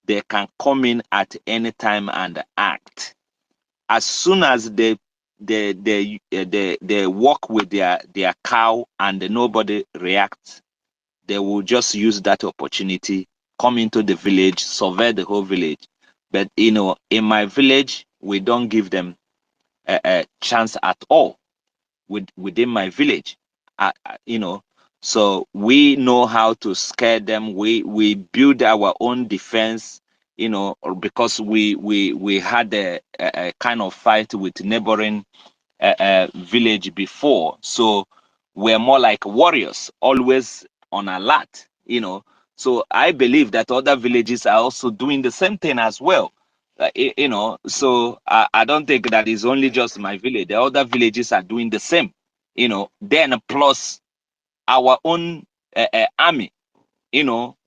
They can come in at any time and act. As soon as they walk with their cow and nobody reacts, they will just use that opportunity, come into the village, survey the whole village. But in my village, we don't give them a chance at all within my village. You know, so we know how to scare them. We build our own defense. Because we had a kind of fight with neighboring village before, so we're more like warriors, always on alert. So I believe that other villages are also doing the same thing as well. So I don't think that is only just my village. The other villages are doing the same. Then plus our own army.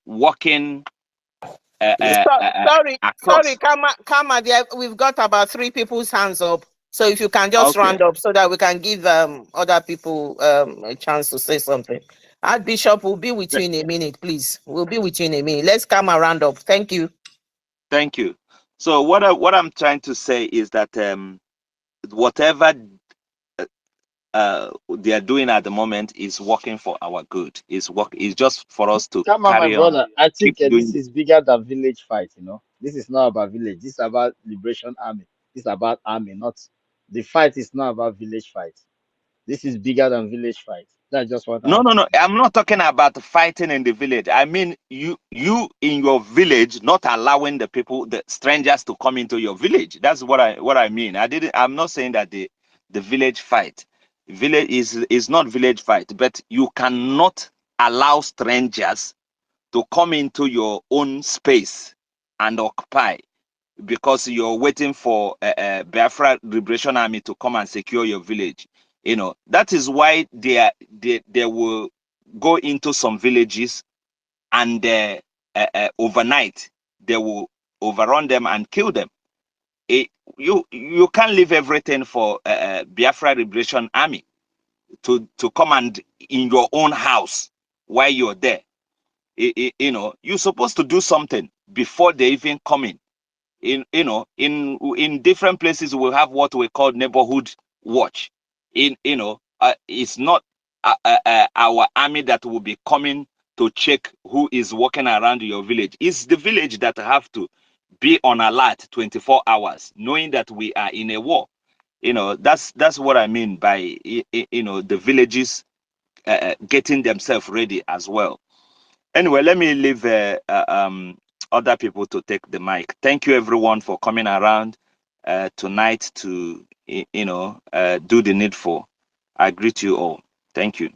Working Sorry, across. Kama, there, we've got about 3 people's hands up. So if you can just Okay. round up so that we can give other people a chance to say something. Archbishop will be with you in a minute, please. We'll be with you in a minute. Let's come around up. Thank you. Thank you. So what I'm trying to say is that whatever they are doing at the moment is working for our good. Is just for us to Come on, my carry on, brother. I keep think this doing. is bigger than village fight. You know, this is not about village. This is about liberation army. This is about army. Not the fight is not about village fight. This is bigger than village fight. That's just what I No, have no, to no. say. I'm not talking about fighting in the village. I mean, you in your village not allowing the strangers to come into your village. That's what I mean. I'm not saying that the village fight, village is not village fight, but you cannot allow strangers to come into your own space and occupy because you're waiting for Biafra Liberation Army to come and secure your village. You know, that is why they will go into some villages and overnight they will overrun them and kill them. It, you can't leave everything for Biafra Liberation Army to come and in your own house while you're there. You know, you're supposed to do something before they even come in different places we have what we call neighborhood watch. It's not our army that will be coming to check who is walking around your village. It's the village that have to be on alert 24 hours, knowing that we are in a war. That's what I mean by the villages getting themselves ready as well. Anyway, let me leave other people to take the mic. Thank you, everyone, for coming around tonight to do the needful. I greet you all. Thank you.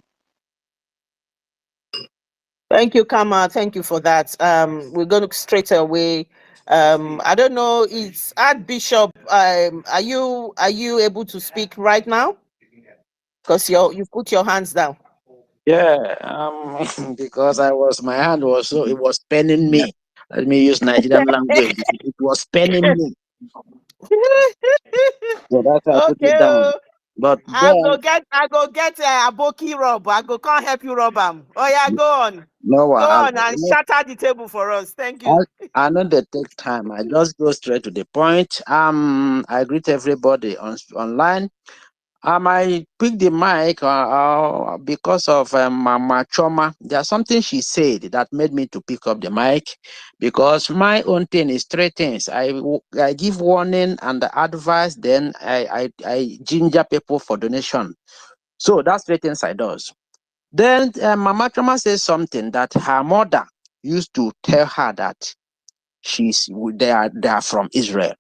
Thank you, Kama. Thank you for that. We're going to straight away. I don't know. It's Archbishop. Are you able to speak right now? Because you put your hands down. Yeah, because my hand was so it was paining me. Let me use Nigerian language. It was paining me, so that's why I put Okay. it down. But then, I go get Aboki Rob. I go can't help you, Rob. Oh yeah, go on. no, Go I, on and shatter the table for us. Thank you. I know they take time. I just go straight to the point. I greet everybody online. I pick the mic because of Mama Choma. There's something she said that made me to pick up the mic because my own thing is three things. I give warning and advice, then I ginger people for donation. So that's three things I does. Then Mama Choma says something that her mother used to tell her that they are from Israel.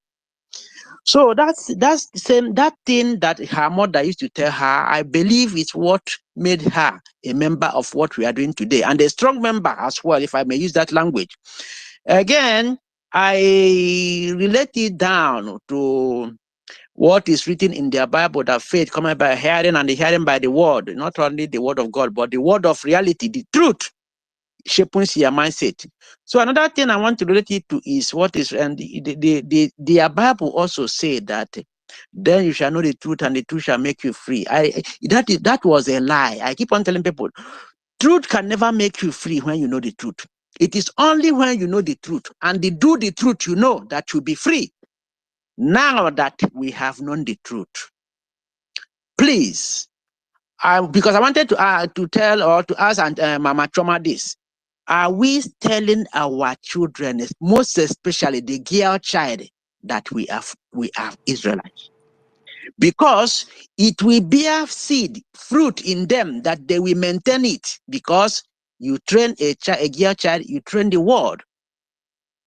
So that's the same that thing that her mother used to tell her. I believe it's what made her a member of what we are doing today, and a strong member as well, if I may use that language. Again, I relate it down to what is written in their Bible, that faith coming by hearing, and the hearing by the word, not only the word of God, but the word of reality, the truth shaping your mindset. So another thing I want to relate it to is what is, and the Bible also said that then you shall know the truth and the truth shall make you free. That was a lie. I keep on telling people, truth can never make you free when you know the truth. It is only when you know the truth and do the truth, you know that you'll be free. Now that we have known the truth, please, because I wanted to tell or to ask Mama Choma this. Are we telling our children, most especially the girl child, that we are Israelites? Because it will bear seed, fruit in them, that they will maintain it. Because you train a girl child, you train the world.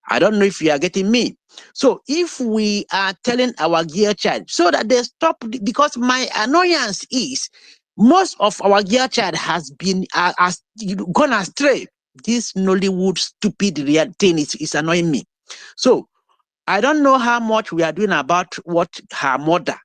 I don't know if you are getting me. So if we are telling our girl child so that they stop, because my annoyance is most of our girl child has been gone astray. This Nollywood stupid real thing is annoying me. So I don't know how much we are doing about what her mother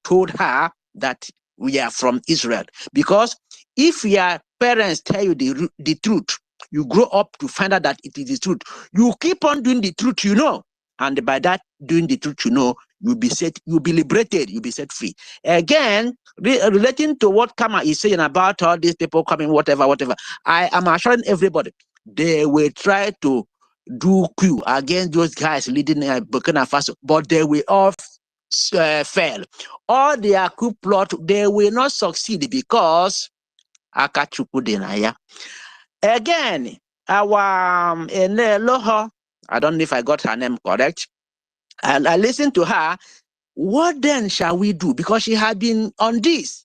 told her, that we are from Israel. Because if your parents tell you the truth, you grow up to find out that it is the truth. You keep on doing the truth, you know. And by that, doing the truth, you know, you'll be liberated, you'll be set free. Again, relating to what Kama is saying about all these people coming, whatever, I am assuring everybody, they will try to do coup against those guys leading Burkina Faso, but they will all fail. All their coup plot, they will not succeed because Akachuku Denaya. Again, our Loho, I don't know if I got her name correct, and I listened to her. What then shall we do? Because she had been on this.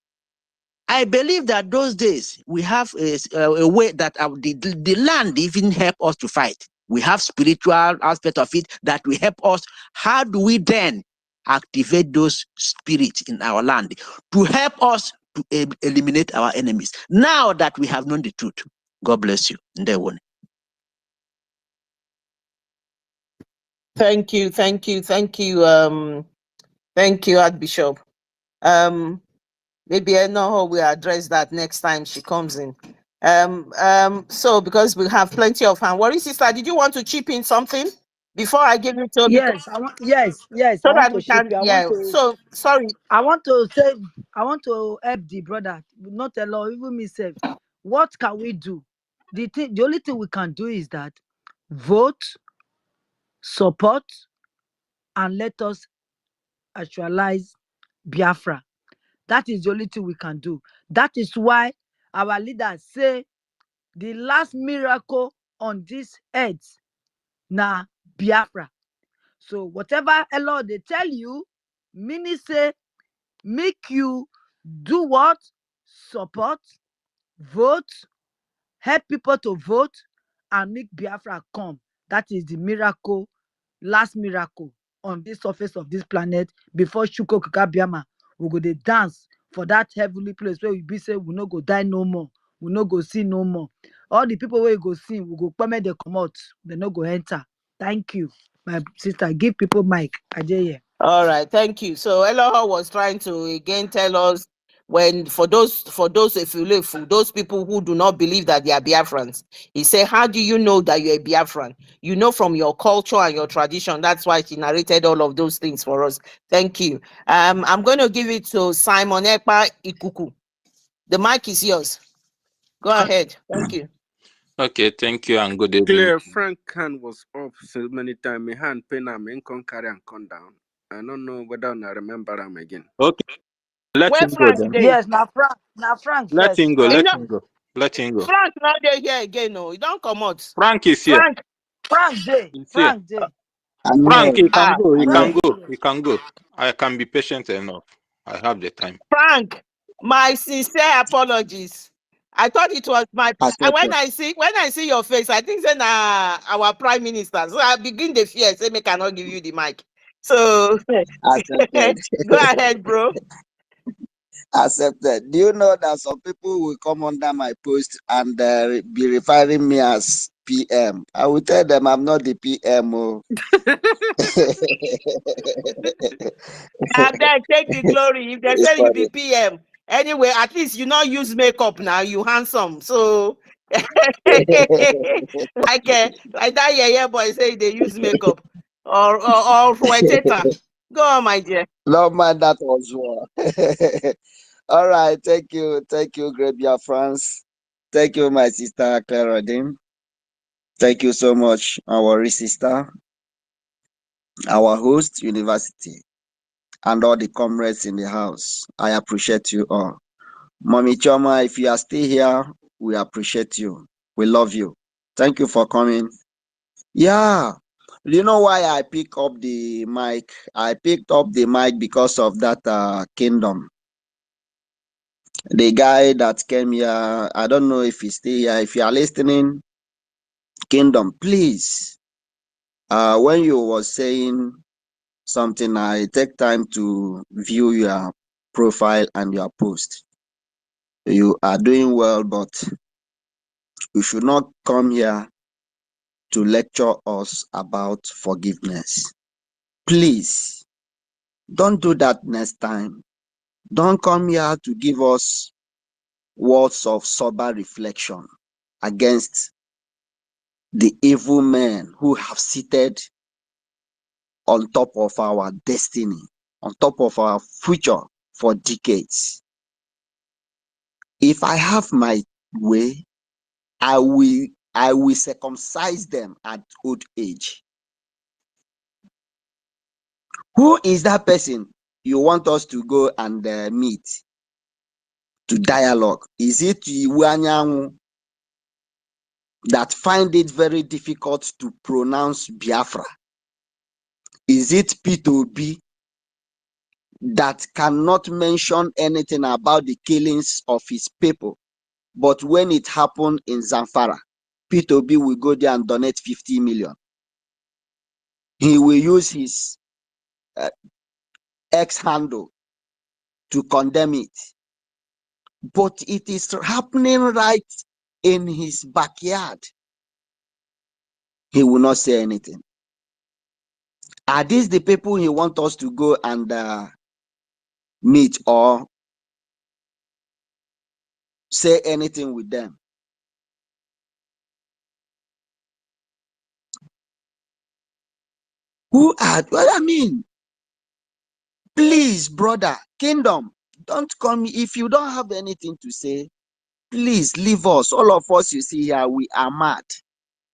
I believe that those days we have a way that the land even help us to fight. We have spiritual aspect of it that will help us. How do we then activate those spirits in our land to help us to eliminate our enemies? Now that we have known the truth, God bless you. Thank you, thank you, thank you, thank you, Archbishop. Maybe Enoho will address that next time she comes in. So because we have plenty of hand. Worry, sister, did you want to chip in something before I give it to because Yes, I want. Yes, I so want that to we ship can you. yeah. So sorry. I want to say. I want to help the brother, not alone, even myself. What can we do? The only thing we can do is that vote, support, and let us actualize Biafra. That is the only thing we can do. That is why our leaders say the last miracle on this earth, na Biafra. So whatever Lord they tell you, meaning say make you do what? Support, vote, help people to vote, and make Biafra come. That is the miracle, last miracle on this surface of this planet before Shuko Kakabiama. We go dey dance for that heavenly place where we be say we no go die no more, we no go see no more. All the people where we go see, we go permit they come out, they no go enter. Thank you, my sister. Give people mic. Ajay. All right, thank you. So Eloha was trying to again tell us when for those if you live for those people who do not believe that they are Biafrans, he said, how do you know that you're a Biafran? You know from your culture and your tradition. That's why he narrated all of those things for us. Thank you. I'm going to give it to Simon Ekpa Ikuku. The mic is yours. Go ahead. Thank you. Okay, thank you and good evening. Clear Frank Khan was up so many times. My hand pen him can carry and come down. I don't know whether I remember him again. Okay, let Where him go Frank then. today? Yes, now Frank Let first. him go, You let know, him go. Let him go. Frank not there here again. No, you don't come out. Frank is here. Frank. Frank Day. He's here. Frank Day. I'm Frank, here. he can Ah, go, he I'm can here. go, he can go. I can be patient enough. I have the time. Frank, my sincere apologies. I thought it was my and Accepted. when I see your face, I think then our prime minister. So I begin the fear, say me cannot give you the mic. So Accepted. go ahead, bro. Accepted. Do you know that some people will come under my post and be referring me as PM? I will tell them I'm not the PM. Oh. I beg, take the glory. If they It's say you be funny. PM, anyway, at least you not use makeup now. You handsome. So like like that yeah boy say they use makeup or weteta. Go on, my dear. No man, that was war. All right. Thank you, great France. Thank you, my sister Clarodine. Thank you so much, our sister, our host, university, and all the comrades in the house. I appreciate you all. Mommy Choma, if you are still here, we appreciate you. We love you. Thank you for coming. Yeah. Do you know why I pick up the mic? I picked up the mic because of that kingdom. The guy that came here, I don't know if he's still here. If you are listening, kingdom, please. When you was saying something, I take time to view your profile and your post. You are doing well, but you should not come here to lecture us about forgiveness. Please, don't do that next time. Don't come here to give us words of sober reflection against the evil men who have seated on top of our destiny, on top of our future for decades. If I have my way, I will I will circumcise them at old age. Who is that person you want us to go and meet to dialogue? Is it Iwanyangu that find it very difficult to pronounce Biafra? Is it P2B that cannot mention anything about the killings of his people? But when it happened in Zamfara, P2B will go there and donate 50 million. He will use his X handle to condemn it. But it is happening right in his backyard. He will not say anything. Are these the people he wants us to go and meet or say anything with them? Who are, well, I mean, please, brother, kingdom, don't come. If you don't have anything to say, please leave us. All of us you see here, we are mad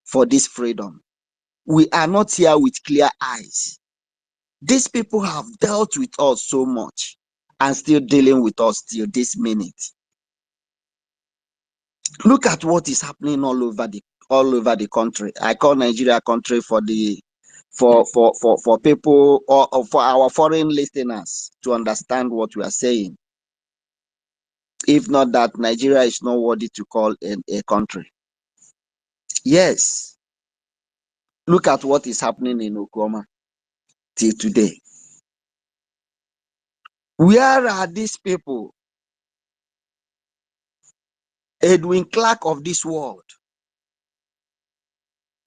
for this freedom. We are not here with clear eyes. These people have dealt with us so much and still dealing with us till this minute. Look at what is happening all over the country. I call Nigeria country for people or for our foreign listeners to understand what we are saying. If not that, Nigeria is not worthy to call a country. Yes. Look at what is happening in Oklahoma till today. Where are these people? Edwin Clark of this world,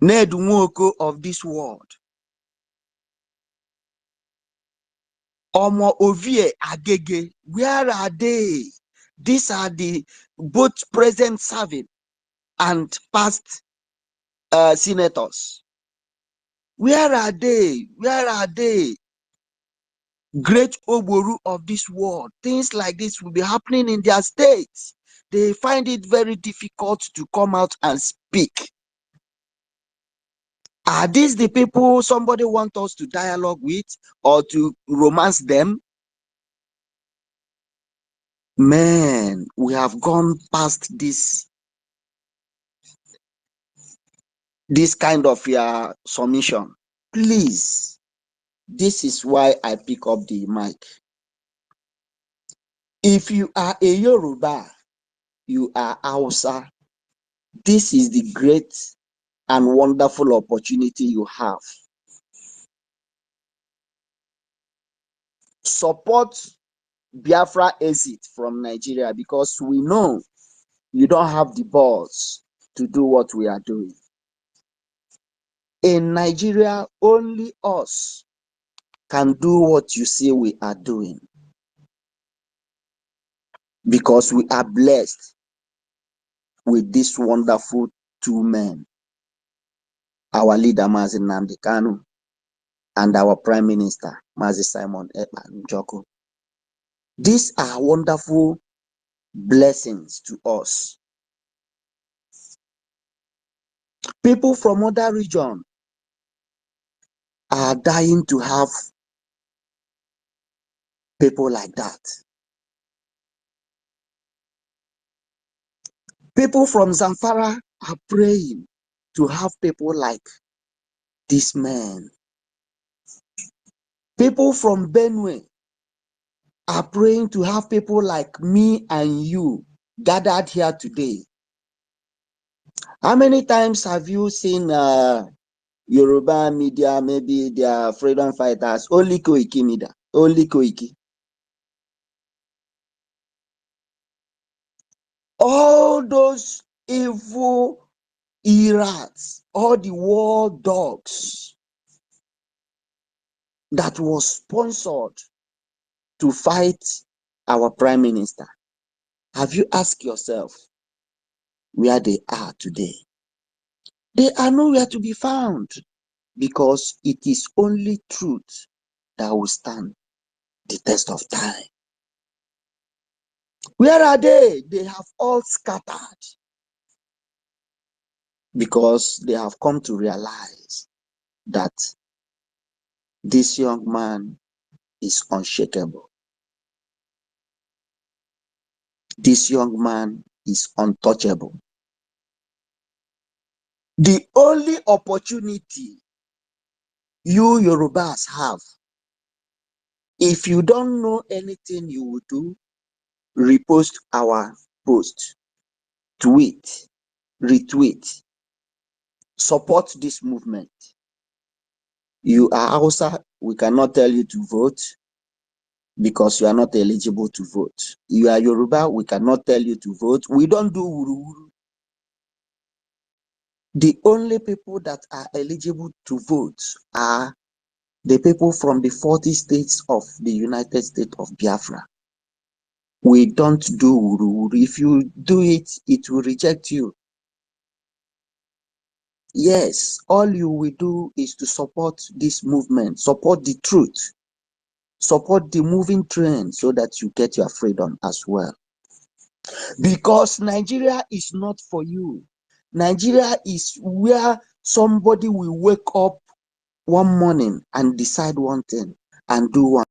Ned Nwoko of this world, Omo Ovie Agege, where are they? These are the both present serving and past senators. Where are they? Where are they? Great Oboru of this world. Things like this will be happening in their states. They find it very difficult to come out and speak. Are these the people somebody wants us to dialogue with or to romance them? Man, we have gone past this kind of submission. Please, this is why I pick up the mic. If you are a Yoruba, you are Hausa, this is the great and wonderful opportunity you have. Support Biafra exit from Nigeria because we know you don't have the balls to do what we are doing. In Nigeria, only us can do what you see we are doing because we are blessed with this wonderful two men, our leader Mazi Nnamdi Kanu and our Prime Minister Mazi Simon Ekpa Njoko. These are wonderful blessings to us. People from other regions are dying to have people like that. People from Zamfara are praying to have people like this man. People from Benue are praying to have people like me and you gathered here today. How many times have you seen Yoruba media, maybe they are freedom fighters, only Koiki media, only Koiki? All those evil erats, all the war dogs that was sponsored to fight our prime minister. Have you asked yourself where they are today? They are nowhere to be found because it is only truth that will stand the test of time. Where are they? They have all scattered. because they have come to realize that this young man is unshakable. This young man is untouchable. The only opportunity you Yorubas have, if you don't know anything you will do, repost our post, tweet, retweet, support this movement. You are Hausa, we cannot tell you to vote because you are not eligible to vote. You are Yoruba, we cannot tell you to vote. We don't do wuru wuru. The only people that are eligible to vote are the people from the 40 states of the United States of Biafra. We don't do wuru wuru. If you do it, it will reject you. Yes, all you will do is to support this movement, support the truth, support the moving train so that you get your freedom as well. Because Nigeria is not for you. Nigeria is where somebody will wake up one morning and decide one thing and do one.